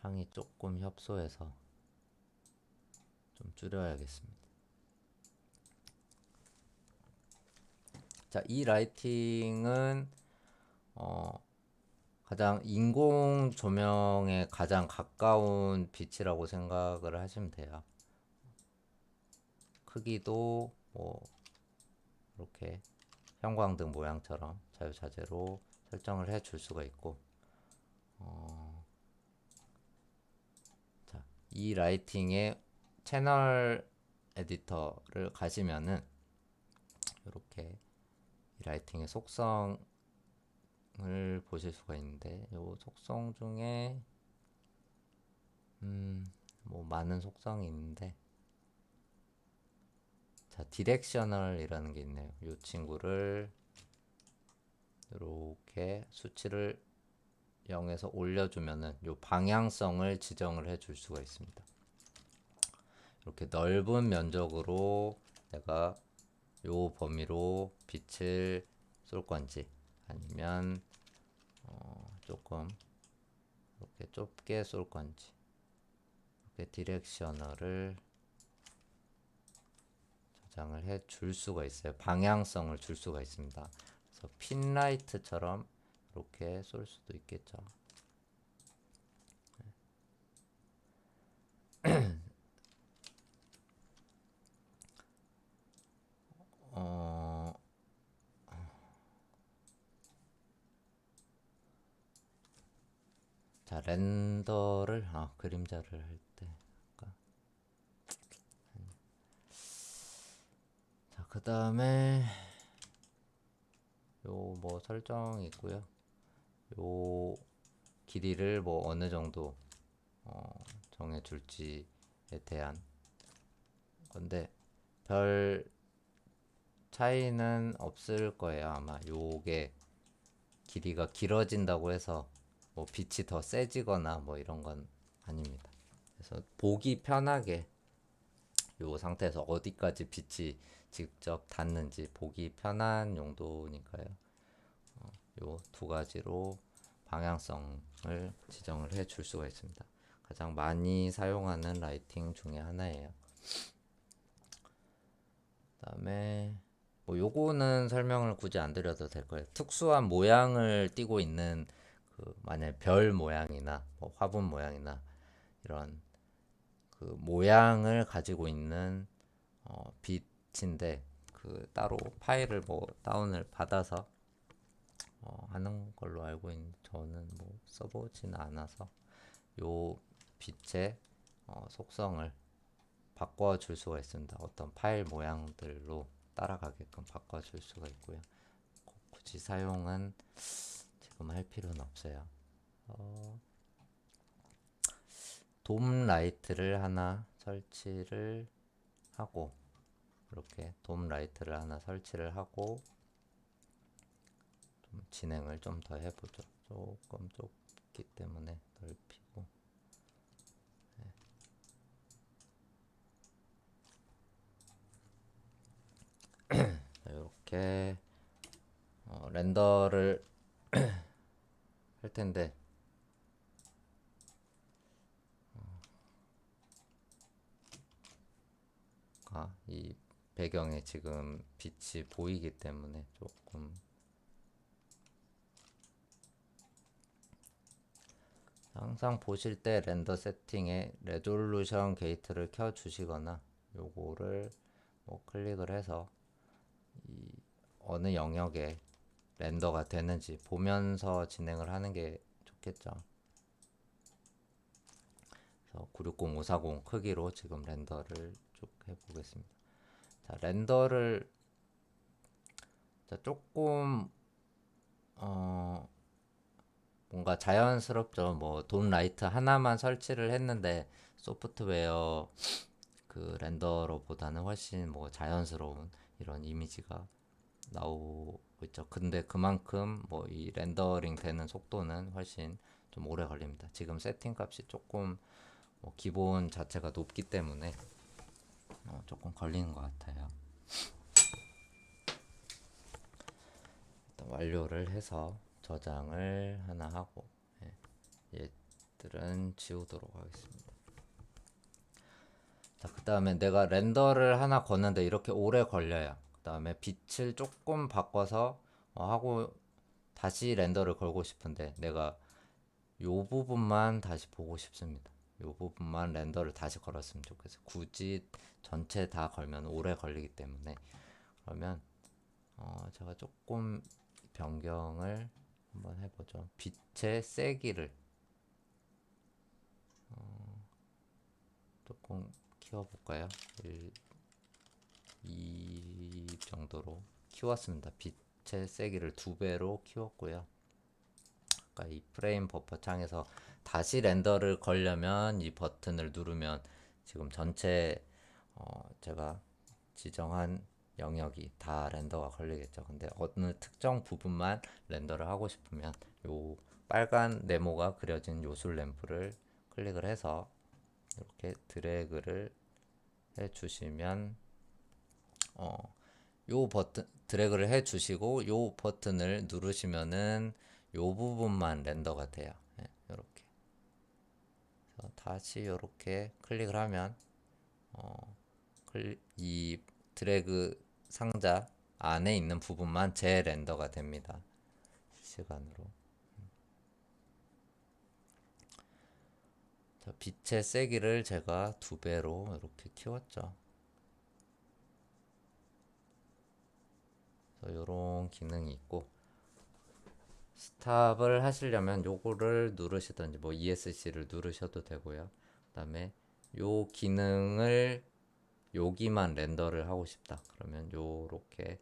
창이 조금 협소해서 좀 줄여야겠습니다. 자, 이 라이팅은 가장 인공 조명에 가장 가까운 빛이라고 생각을 하시면 돼요. 크기도 뭐 이렇게 형광등 모양처럼 자유자재로 설정을 해 줄 수가 있고, 자, 이 라이팅의 채널 에디터를 가시면은 이렇게 이 라이팅의 속성을 보실 수가 있는데, 이 속성 중에 뭐 많은 속성이 있는데, 자, 디렉셔널이라는 게 있네요. 이 친구를 이렇게 수치를 0에서 올려주면은 이 방향성을 지정을 해 줄 수가 있습니다. 이렇게 넓은 면적으로 내가 요 범위로 빛을 쏠 건지, 아니면 조금 이렇게 좁게 쏠 건지, 이렇게 디렉셔널을 저장을 해 줄 수가 있어요. 방향성을 줄 수가 있습니다. 그래서 핀라이트처럼 이렇게 쏠 수도 있겠죠. 어, 자, 렌더를 그림자를 할 때, 자, 그 다음에 요 뭐 설정이 있고요. 요 길이를 뭐 어느 정도 정해 줄지에 대한 건데, 별 차이는 없을 거예요. 아마 요게 길이가 길어진다고 해서 뭐 빛이 더 세지거나 뭐 이런 건 아닙니다. 그래서 보기 편하게 요 상태에서 어디까지 빛이 직접 닿는지 보기 편한 용도니까요. 요 두 가지로 방향성을 지정을 해 줄 수가 있습니다. 가장 많이 사용하는 라이팅 중에 하나예요. 그다음에 뭐 요거는 설명을 굳이 안 드려도 될 거예요. 특수한 모양을 띠고 있는 만약 별 모양이나 뭐 화분 모양이나 이런 그 모양을 가지고 있는 빛인데 그 따로 파일을 뭐 다운을 받아서 하는 걸로 알고 있는데 저는 뭐 써보지는 않아서 요 빛의 속성을 바꿔줄 수가 있습니다. 어떤 파일 모양들로 따라가게끔 바꿔줄 수가 있고요. 굳이 사용은 지금 할 필요는 없어요. 돔 라이트를 하나 설치를 하고 이렇게 돔 라이트를 하나 설치를 하고 좀 진행을 좀 더 해보죠. 조금 좁기 때문에 넓히고 이렇게 렌더를 할 텐데 이 배경에 지금 빛이 보이기 때문에 조금 항상 보실 때 렌더 세팅에 레졸루션 게이트를 켜 주시거나 요거를 뭐 클릭을 해서 이 어느 영역에 렌더가 되는지 보면서 진행을 하는 게 좋겠죠. 그래서 960540 크기로 지금 렌더를 쭉 해보겠습니다. 자, 렌더를 조금 뭔가 자연스럽죠. 뭐 돔 라이트 하나만 설치를 했는데 소프트웨어 그 렌더로보다는 훨씬 뭐 자연스러운 이런 이미지가 나오고 있죠. 근데 그만큼 뭐 이 렌더링 되는 속도는 훨씬 좀 오래 걸립니다. 지금 세팅 값이 조금 뭐 기본 자체가 높기 때문에 조금 걸리는 것 같아요. 일단 완료를 해서 저장을 하나 하고 얘들은 지우도록 하겠습니다. 자, 그 다음에 내가 렌더를 하나 걷는데 이렇게 오래 걸려요. 그 다음에 빛을 조금 바꿔서 하고 다시 렌더를 걸고 싶은데 내가 요 부분만 다시 보고 싶습니다. 요 부분만 렌더를 다시 걸었으면 좋겠어요. 굳이 전체 다 걸면 오래 걸리기 때문에 그러면 제가 조금 변경을 한번 해보죠. 빛의 세기를 조금 키워볼까요? 2 정도로 키웠습니다. 빛의 세기를 2배로 키웠고요. 아까 이 프레임 버퍼 창에서 다시 렌더를 걸려면 이 버튼을 누르면 지금 전체 제가 지정한 영역이 다 렌더가 걸리겠죠. 근데 어느 특정 부분만 렌더를 하고 싶으면 요 빨간 네모가 그려진 요술 램프를 클릭을 해서 이렇게 드래그를 해 주시면 요 버튼 드래그를 해 주시고 요 버튼을 누르시면은 요 부분만 렌더가 돼요. 이렇게 다시 이렇게 클릭을 하면 이 드래그 상자 안에 있는 부분만 재렌더가 됩니다. 실시간으로. 자, 빛의 세기를 제가 2배로 이렇게 키웠죠. 이런 기능이 있고 스탑을 하시려면 요거를 누르시든지 뭐 ESC를 누르셔도 되고요. 그 다음에 요 기능을 여기만 렌더를 하고 싶다 그러면 요렇게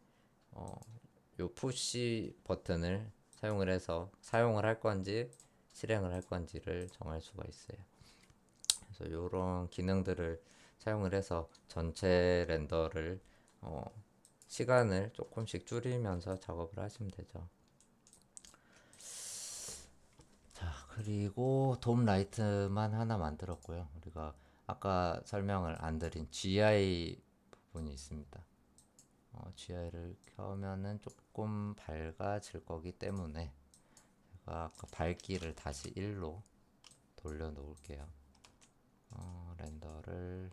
요 푸시 버튼을 사용을 해서 사용을 할 건지 실행을 할 건지를 정할 수가 있어요. 그래서 요런 기능들을 사용을 해서 전체 렌더를 시간을 조금씩 줄이면서 작업을 하시면 되죠. 자, 그리고 돔 라이트만 하나 만들었고요. 우리가 아까 설명을 안 드린 GI 부분이 있습니다. GI를 켜면은 조금 밝아질 거기 때문에 제가 아까 밝기를 다시 1로 돌려 놓을게요. 렌더를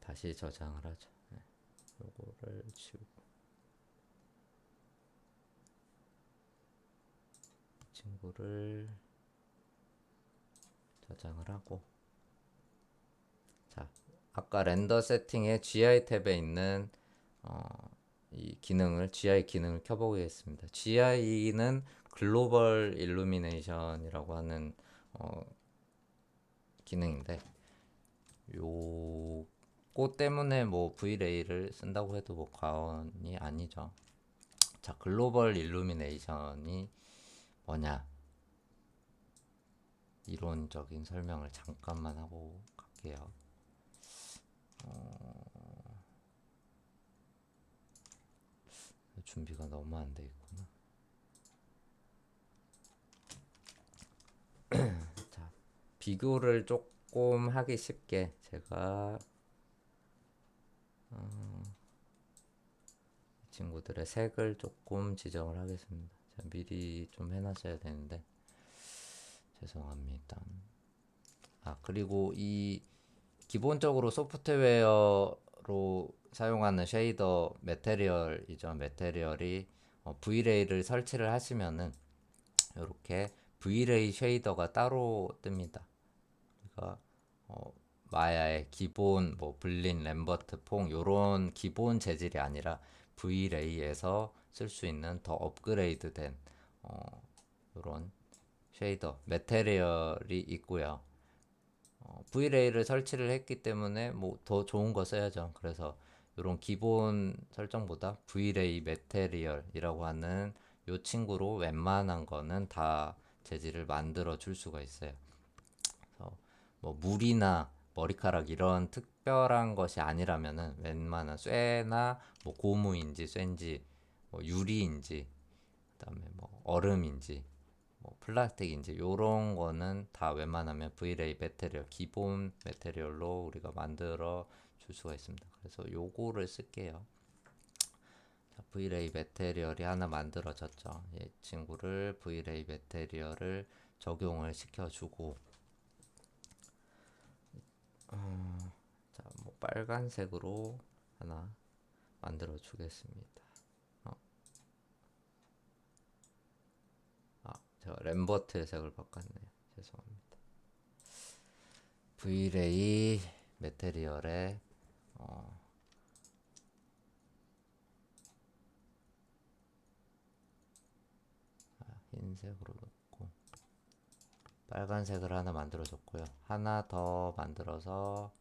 다시 저장을 하죠. 요거를 지우고 친구를 저장을 하고, 자, 아까 렌더 세팅에 GI 탭에 있는 이 기능을 GI 기능을 켜보겠습니다. GI는 글로벌 일루미네이션이라고 하는 기능인데, 요거 때문에 뭐 V레이를 쓴다고 해도 뭐 과언이 아니죠. 자, 글로벌 일루미네이션이 뭐냐? 이론적인 설명을 잠깐만 하고 갈게요. 준비가 너무 안 돼 있구나. 자, 비교를 조금 하기 쉽게 제가 이 친구들의 색을 조금 지정을 하겠습니다. 자, 미리 좀 해놨어야 되는데 죄송합니다. 아, 그리고 이 기본적으로 소프트웨어로 사용하는 쉐이더 매테리얼이죠. 매테리얼이 V레이를 설치를 하시면은 이렇게 V레이 쉐이더가 따로 뜹니다. 그러니까 마야의 기본 뭐 블린, 램버트, 퐁 요런 기본 재질이 아니라 V레이에서 쓸 수 있는 더 업그레이드된 요런 쉐이더 매테리얼이 있고요. V레이를 설치를 했기 때문에 뭐 더 좋은 거 써야죠. 그래서 이런 기본 설정보다 V레이 매테리얼이라고 하는 요 친구로 웬만한 거는 다 재질을 만들어 줄 수가 있어요. 그래서 뭐 물이나 머리카락 이런 특별한 것이 아니라면은 웬만한 쇠나 뭐 고무인지 쇠인지 뭐 유리인지 그다음에 뭐 얼음인지 뭐 플라스틱인지 요런 거는 다 웬만하면 V레이 매테리얼 기본 매테리얼로 우리가 만들어 줄 수가 있습니다. 그래서 요거를 쓸게요. 자, V레이 매테리얼이 하나 만들어졌죠. 이 친구를 V레이 매테리얼을 적용을 시켜주고 자, 뭐 빨간색으로 하나 만들어 주겠습니다. 제가 램버트의 색을 바꿨네요. 죄송합니다. V레이 매테리얼에 흰색으로 넣고 빨간색을 하나 만들어줬고요. 하나 더 만들어서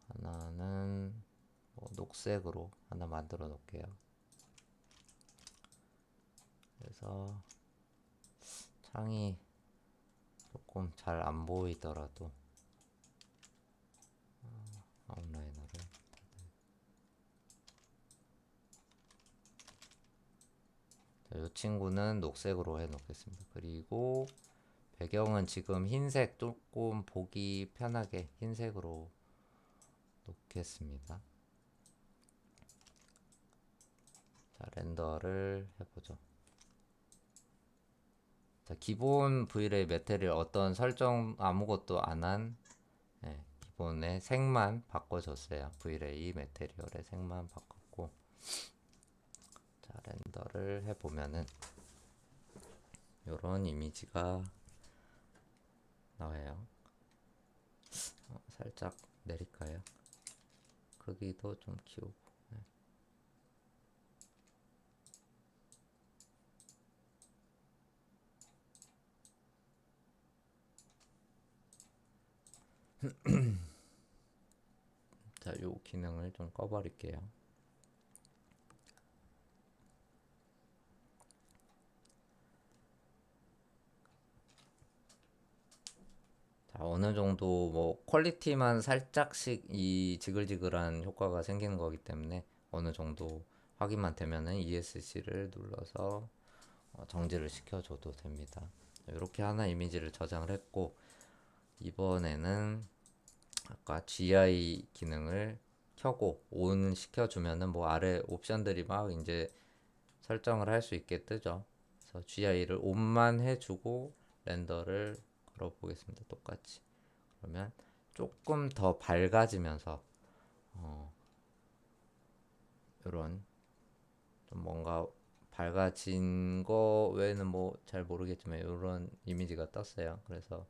하나는 뭐 녹색으로 하나 만들어 놓을게요. 그래서 창이 조금 잘 안 보이더라도 아웃라이너를 이 친구는 녹색으로 해 놓겠습니다. 그리고 배경은 지금 흰색 조금 보기 편하게 흰색으로 놓겠습니다. 자, 렌더를 해보죠. 자, 기본 V레이 매테리얼 어떤 설정 아무것도 안한 기본의 색만 바꿔줬어요. V레이 매테리얼의 색만 바꿨고 자, 렌더를 해보면은 요런 이미지가 나와요. 살짝 내릴까요? 크기도 좀 키우고 자, 요 기능을 좀 꺼버릴게요. 자, 어느 정도 뭐 퀄리티만 살짝씩 이 지글지글한 효과가 생기는 거기 때문에 어느 정도 확인만 되면은 ESC를 눌러서 정지를 시켜줘도 됩니다. 이렇게 하나 이미지를 저장을 했고 이번에는 아까 GI 기능을 켜고 ON 시켜주면은 뭐 아래 옵션들이 막 이제 설정을 할 수 있게 뜨죠. 그래서 GI를 ON만 해주고 렌더를 걸어 보겠습니다. 똑같이. 그러면 조금 더 밝아지면서 이런 좀 뭔가 밝아진 거 외에는 뭐 잘 모르겠지만 이런 이미지가 떴어요. 그래서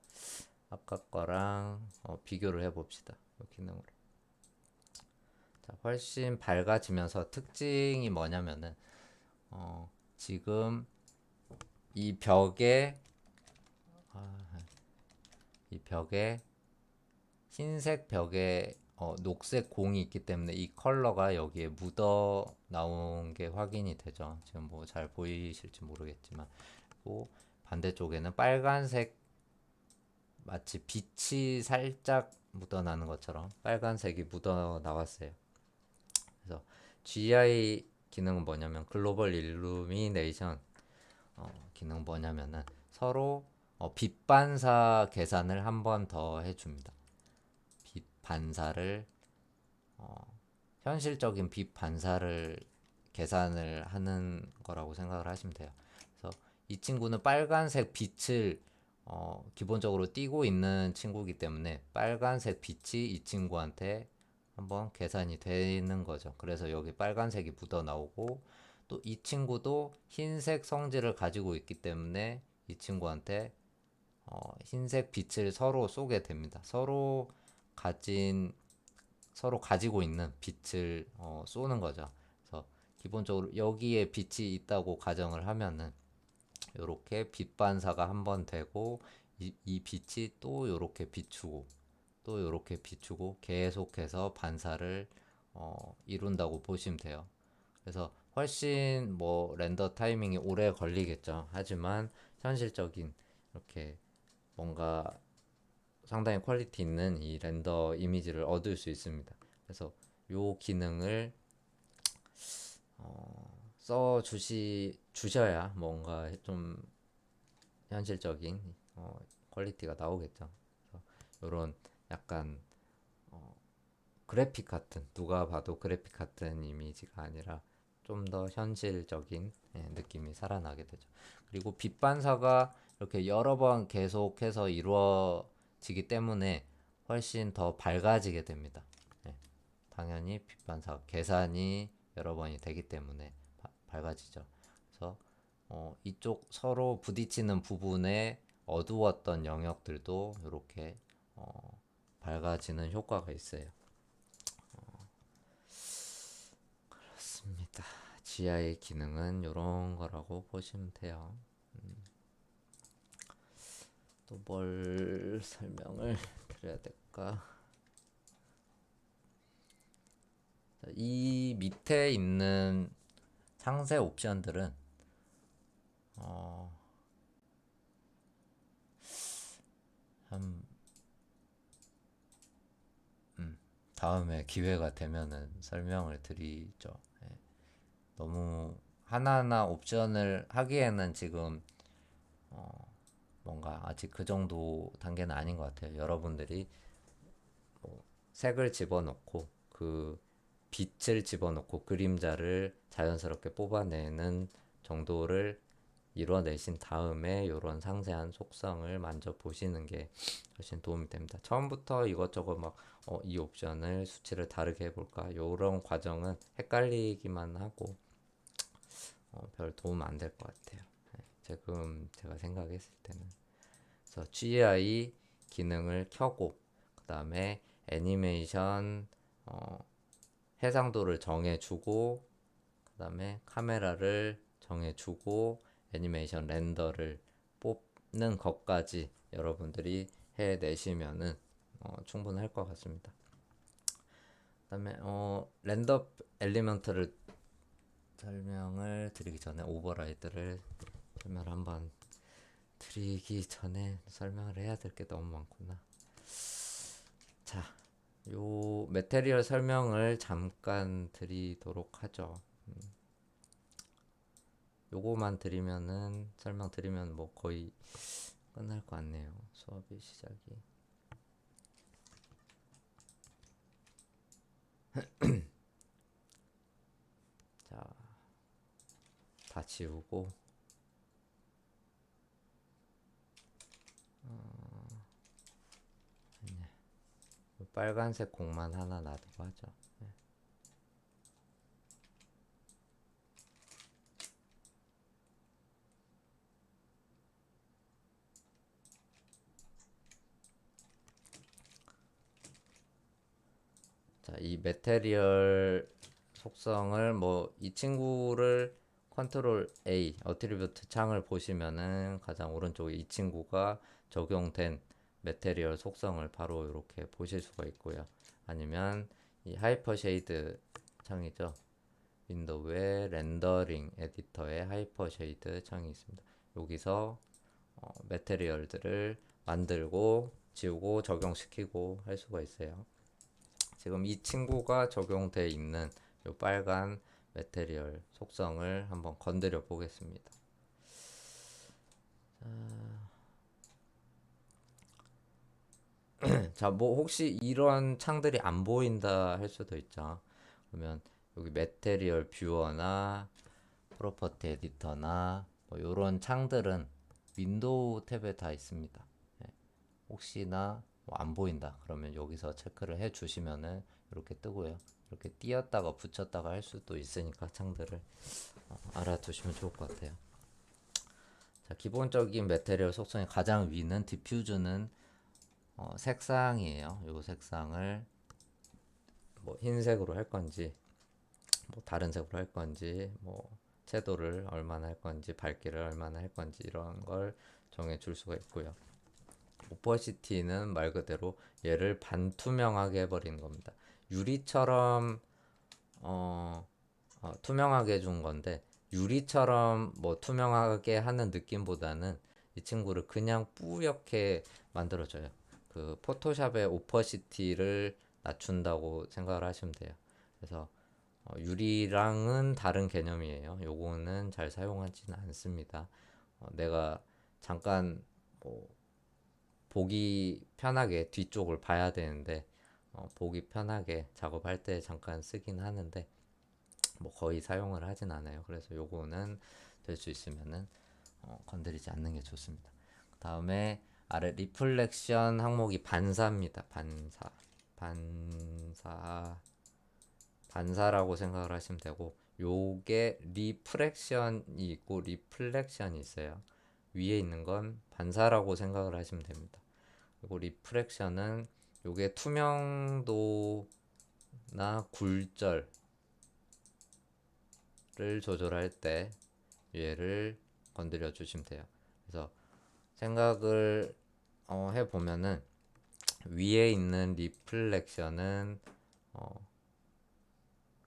아까 거랑 비교를 해봅시다. 이 기능으로. 자, 훨씬 밝아지면서 특징이 뭐냐면은 지금 이 벽에 이 벽에 흰색 벽에 녹색 공이 있기 때문에 이 컬러가 여기에 묻어 나온 게 확인이 되죠. 지금 뭐 잘 보이실지 모르겠지만, 그리고 반대쪽에는 빨간색, 마치 빛이 살짝 묻어나는 것처럼 빨간색이 묻어 나왔어요. 그래서 GI 기능은 뭐냐면 글로벌 일루미네이션 기능 뭐냐면은 서로 빛 반사 계산을 한 번 더 해줍니다. 빛 반사를 현실적인 빛 반사를 계산을 하는 거라고 생각을 하시면 돼요. 그래서 이 친구는 빨간색 빛을 기본적으로 띄고 있는 친구이기 때문에 빨간색 빛이 이 친구한테 한번 계산이 되는 거죠. 그래서 여기 빨간색이 묻어 나오고, 또 이 친구도 흰색 성질을 가지고 있기 때문에 이 친구한테 흰색 빛을 서로 쏘게 됩니다. 가진 서로 가지고 있는 빛을 쏘는 거죠. 그래서 기본적으로 여기에 빛이 있다고 가정을 하면은 이렇게 빛 반사가 한 번 되고, 이 빛이 또 이렇게 비추고 또 이렇게 비추고 계속해서 반사를 이룬다고 보시면 돼요. 그래서 훨씬 뭐 렌더 타이밍이 오래 걸리겠죠. 하지만 현실적인 이렇게 뭔가 상당히 퀄리티 있는 이 렌더 이미지를 얻을 수 있습니다. 그래서 요 기능을 주셔야 뭔가 좀 현실적인 퀄리티가 나오겠죠. 이런 약간 그래픽 같은, 누가 봐도 그래픽 같은 이미지가 아니라 좀 더 현실적인 느낌이 살아나게 되죠. 그리고 빛 반사가 이렇게 여러 번 계속해서 이루어지기 때문에 훨씬 더 밝아지게 됩니다. 예, 당연히 빛 반사 계산이 여러 번이 되기 때문에 밝아지죠. 그래서 이쪽 서로 부딪히는 부분에 어두웠던 영역들도 이렇게 밝아지는 효과가 있어요. 그렇습니다. GI 기능은 이런 거라고 보시면 돼요. 또 뭘 설명을 드려야 될까? 이 밑에 있는 상세 옵션들은 한 다음에 기회가 되면은 설명을 드리죠. 예. 너무 하나하나 옵션을 하기에는 지금 뭔가 아직 그 정도 단계는 아닌 것 같아요. 여러분들이 색을 집어넣고 그 빛을 집어넣고 그림자를 자연스럽게 뽑아내는 정도를 이뤄내신 다음에 이런 상세한 속성을 만져보시는 게 훨씬 도움이 됩니다. 처음부터 이것저것 막 이 옵션을 수치를 다르게 해볼까 이런 과정은 헷갈리기만 하고 별 도움 안 될 것 같아요. 지금 제가 생각했을 때는. 그래서 GI 기능을 켜고 그 다음에 애니메이션 해상도를 정해주고 그 다음에 카메라를 정해주고 애니메이션 렌더를 뽑는 것까지 여러분들이 해내시면은 충분할 것 같습니다. 그 다음에 렌더 엘리먼트를 설명을 드리기 전에 오버라이드를 설명을 한번 드리기 전에 설명을 해야 될 게 너무 많구나. 자, 요 메테리얼 설명을 잠깐 드리도록 하죠. 요거만 드리면은 설명 드리면 뭐 거의 끝날 것 같네요. 수업이 시작이. 자, 다 지우고 빨간색 공만 하나 놔두고 하죠. 자, 이 매테리얼 속성을 뭐 이 친구를 컨트롤 A 어트리뷰트 창을 보시면은 가장 오른쪽에 이 친구가 적용된 매테리얼 속성을 바로 이렇게 보실 수가 있고요. 아니면 이 하이퍼 쉐이드 창이죠. 윈도우의 렌더링 에디터에 하이퍼 쉐이드 창이 있습니다. 여기서 매테리얼들을 만들고 지우고 적용시키고 할 수가 있어요. 지금 이 친구가 적용되어 있는 이 빨간 매테리얼 속성을 한번 건드려 보겠습니다. 자, 뭐 혹시 이런 창들이 안 보인다 할 수도 있죠. 그러면 여기 매테리얼 뷰어나 프로퍼티 에디터나 뭐 이런 창들은 윈도우 탭에 다 있습니다. 네. 혹시나 뭐안 보인다 그러면 여기서 체크를 해 주시면은 이렇게 뜨고요. 이렇게 띄었다가 붙였다가 할 수도 있으니까 창들을 알아두시면 좋을 것 같아요. 자, 기본적인 매테리얼 속성의 가장 위는 디퓨즈는 색상이에요. 이 색상을 뭐 흰색으로 할 건지 뭐 다른 색으로 할 건지 뭐 채도를 얼마나 할 건지 밝기를 얼마나 할 건지 이런 걸 정해 줄 수가 있고요. 오퍼시티는 말 그대로 얘를 반투명하게 해버리는 겁니다. 유리처럼 투명하게 해준 건데 유리처럼 뭐 투명하게 하는 느낌보다는 이 친구를 그냥 뿌옇게 만들어줘요. 그 포토샵의 오퍼시티를 낮춘다고 생각을 하시면 돼요. 그래서 유리랑은 다른 개념이에요. 요거는 잘 사용하지는 않습니다. 내가 잠깐 뭐 보기 편하게 뒤쪽을 봐야 되는데 보기 편하게 작업할 때 잠깐 쓰긴 하는데 뭐 거의 사용을 하진 않아요. 그래서 요거는 될 수 있으면은 건드리지 않는 게 좋습니다. 그 다음에 아래 리플렉션 항목이 반사입니다. 반사 반사라고 생각을 하시면 되고 요게 리프렉션이 있고 리플렉션이 있어요. 위에 있는 건 반사라고 생각을 하시면 됩니다. 그리고 리프렉션은 요게 투명도나 굴절을 조절할 때 얘를 건드려 주시면 돼요. 그래서 생각을 해보면은 위에 있는 리플렉션은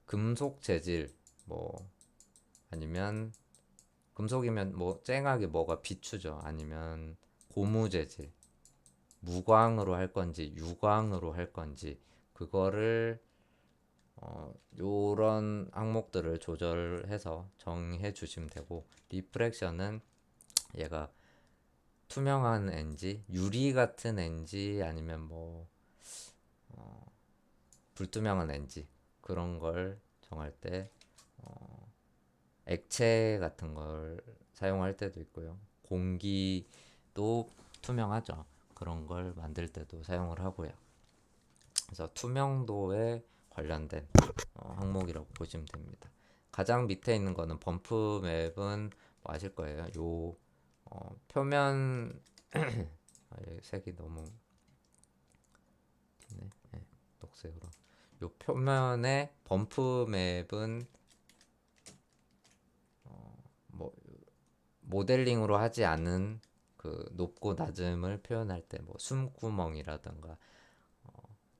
금속 재질 뭐 아니면 금속이면 뭐 쨍하게 뭐가 비추죠. 아니면 고무 재질 무광으로 할 건지 유광으로 할 건지 그거를 요런 항목들을 조절해서 정해 주시면 되고 리프렉션은 얘가 투명한 앤지 유리 같은 앤지 아니면 뭐 불투명한 앤지 그런 걸 정할 때 액체 같은 걸 사용할 때도 있고요. 공기도 투명하죠. 그런 걸 만들 때도 사용을 하고요. 그래서 투명도에 관련된 항목이라고 보시면 됩니다. 가장 밑에 있는 거는 범프 맵은 뭐 아실 거예요. 요 표면 색이 너무 네, 네, 녹색으로. 요 표면의 범프 맵은 뭐 모델링으로 하지 않은 그 높고 낮음을 표현할 때 뭐 숨구멍이라든가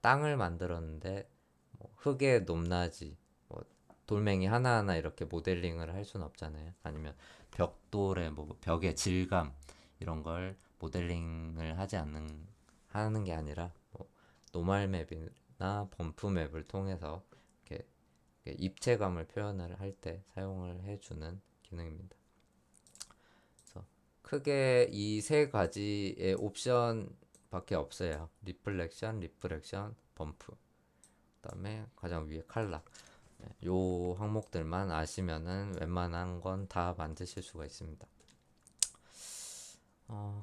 땅을 만들었는데 뭐 흙의 높낮이 뭐 돌멩이 하나하나 이렇게 모델링을 할 수는 없잖아요. 아니면 벽돌의 뭐 벽의 질감 이런 걸 모델링을 하는 게 아니라 뭐 노멀 맵이나 범프 맵을 통해서 이렇게 입체감을 표현을 할 때 사용을 해주는 기능입니다. 그래서 크게 이 세 가지의 옵션밖에 없어요. 리플렉션, 범프. 그다음에 가장 위에 칼라. 네, 요 항목들만 아시면은 웬만한 건 다 만드실 수가 있습니다.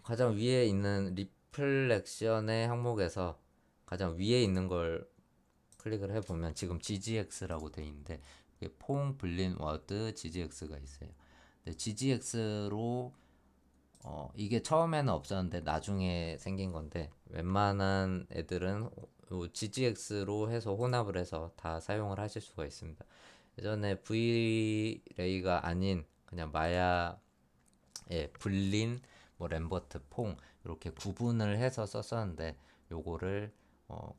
가장 위에 있는 리플렉션의 항목에서 가장 위에 있는 걸 클릭을 해보면 지금 GGX라고 돼 있는데 퐁 블린 워드 GGX가 있어요. 근데 GGX로 이게 처음에는 없었는데 나중에 생긴 건데 웬만한 애들은 GGX로 해서 혼합을 해서 다 사용을 하실 수가 있습니다. 예전에 V레이가 아닌 그냥 마야의 블린, 뭐 램버트, 퐁 이렇게 구분을 해서 썼었는데 요거를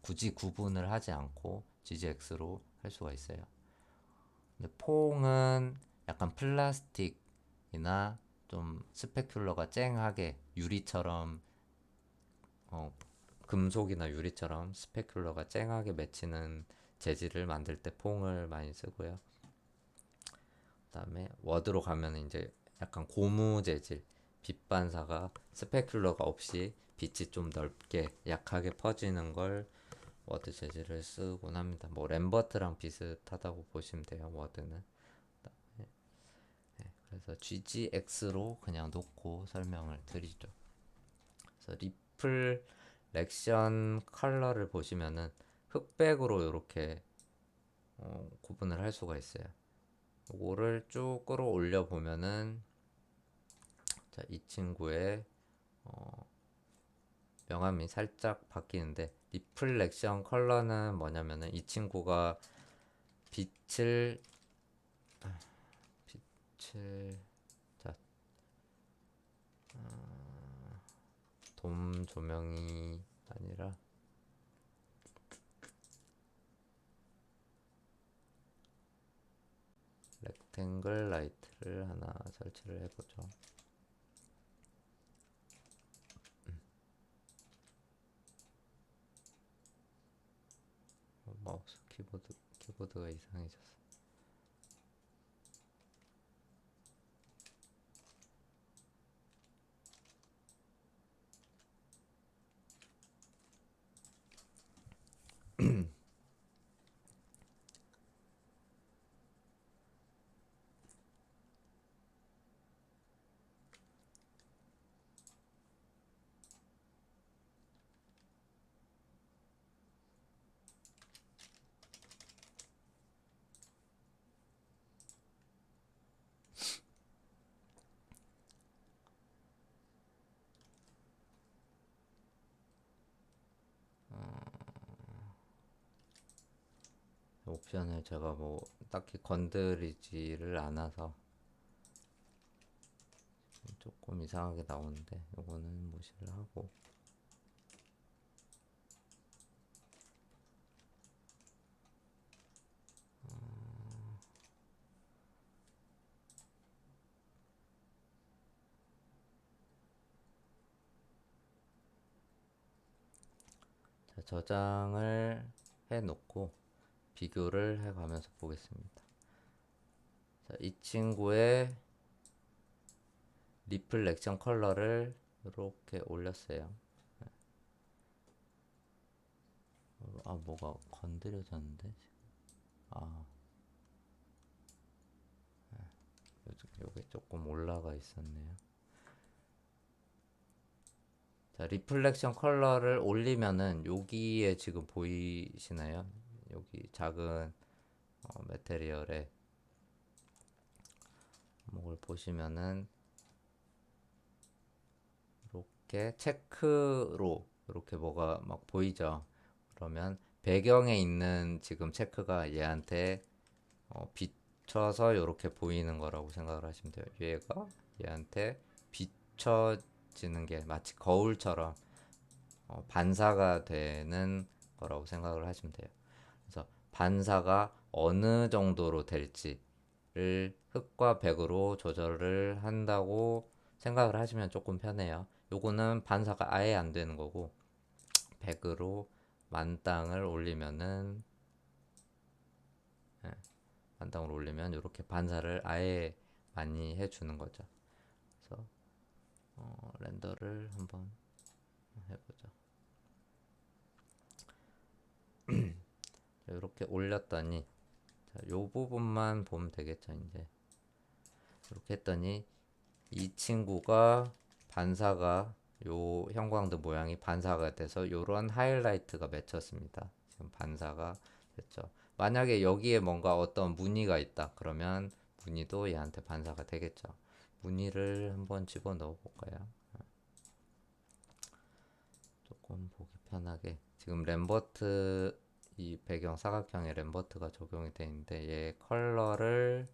굳이 구분을 하지 않고 GGX로 할 수가 있어요. 근데 퐁은 약간 플라스틱이나 좀 스페큘러가 쨍하게 유리처럼 금속이나 유리처럼 스페큘러가 쨍하게 맺히는 재질을 만들 때 퐁을 많이 쓰고요. 그다음에 워드로 가면 이제 약간 고무 재질, 빛 반사가 스페큘러가 없이 빛이 좀 넓게 약하게 퍼지는 걸 워드 재질을 쓰곤 합니다. 뭐 램버트랑 비슷하다고 보시면 돼요. 워드는. 그래서 GGX로 그냥 놓고 설명을 드리죠. 그래서 리플렉션 컬러를 보시면은 흑백으로 이렇게 구분을 할 수가 있어요. 이거를 쭉 끌어올려 보면은 자, 이 친구의 명암이 살짝 바뀌는데 리플렉션 컬러는 뭐냐면은 이 친구가 빛을 자, 돔 조명이 아니라 렉탱글 라이트를 하나 설치를 해보죠. 마우스 키보드가 이상해졌어. 옵션을 제가 뭐 딱히 건드리지를 않아서 조금 이상하게 나오는데 요거는 무시를 하고 자, 저장을 해 놓고 비교를 해 가면서 보겠습니다. 자, 이 친구의 리플렉션 컬러를 이렇게 올렸어요. 뭐가 건드려졌는데? 아, 요게 조금 올라가 있었네요. 자, 리플렉션 컬러를 올리면은 여기에 지금 보이시나요? 여기 작은 메테리얼에 뭐를 보시면은 이렇게 체크로 이렇게 뭐가 막 보이죠? 그러면 배경에 있는 지금 체크가 얘한테 비춰서 이렇게 보이는 거라고 생각을 하시면 돼요. 얘가 얘한테 비춰지는 게 마치 거울처럼 반사가 되는 거라고 생각을 하시면 돼요. 그래서 반사가 어느 정도로 될지를 흑과 백으로 조절을 한다고 생각을 하시면 조금 편해요. 요거는 반사가 아예 안 되는 거고 100으로 만땅을 올리면은 만땅을 올리면 이렇게 반사를 아예 많이 해주는 거죠. 그래서 렌더를 한번 해보죠. 이렇게 올렸더니 요 부분만 보면 되겠죠. 이제 이렇게 했더니 이 친구가 반사가 요 형광등 모양이 반사가 돼서 요런 하이라이트가 맺혔습니다. 지금 반사가 됐죠. 만약에 여기에 뭔가 어떤 무늬가 있다 그러면 무늬도 얘한테 반사가 되겠죠. 무늬를 한번 집어넣어 볼까요? 조금 보기 편하게 지금 램버트 이 배경 사각형에 램버트가 적용이 되어 있는데 얘 컬러를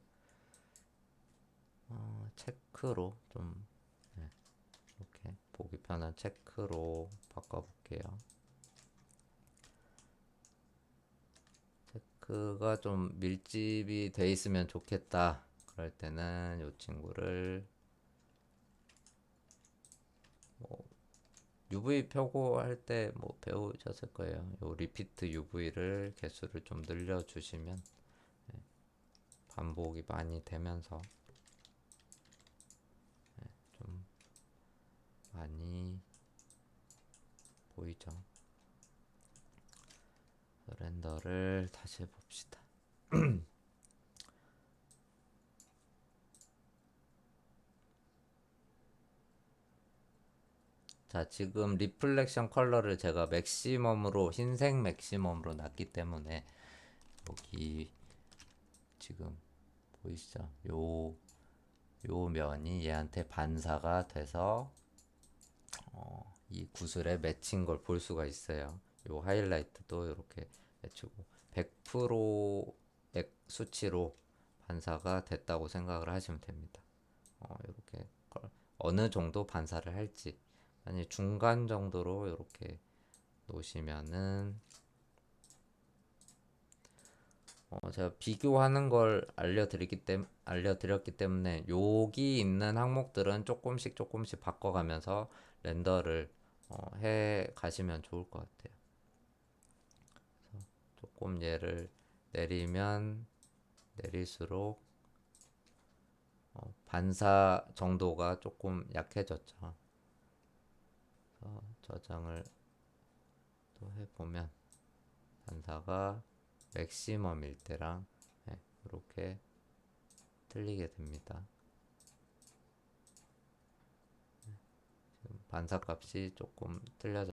체크로 좀 이렇게 보기 편한 체크로 바꿔볼게요. 체크가 좀 밀집이 돼 있으면 좋겠다. 그럴 때는 이 친구를 뭐 UV 펴고 할 때 뭐 배우셨을 거예요. 요 리피트 UV를 개수를 좀 늘려주시면 반복이 많이 되면서 좀 많이 보이죠. 렌더를 다시 해봅시다. 자, 지금 리플렉션 컬러를 제가 맥시멈으로 흰색 맥시멈으로 놨기 때문에 여기 지금 보이시죠? 요 면이 얘한테 반사가 돼서 이 구슬에 맺힌 걸 볼 수가 있어요. 요 하이라이트도 이렇게 맺히고 100% 수치로 반사가 됐다고 생각을 하시면 됩니다. 이렇게 어느 정도 반사를 할지 아니 중간 정도로 이렇게 놓으시면은 제가 비교하는 걸 알려드렸기 때문에 여기 있는 항목들은 조금씩 바꿔가면서 렌더를 해 가시면 좋을 것 같아요. 조금 얘를 내리면 내릴수록 반사 정도가 조금 약해졌죠. 저장을 또 해보면 반사가 맥시멈일 때랑 이렇게 틀리게 됩니다. 반사 값이 조금 틀려져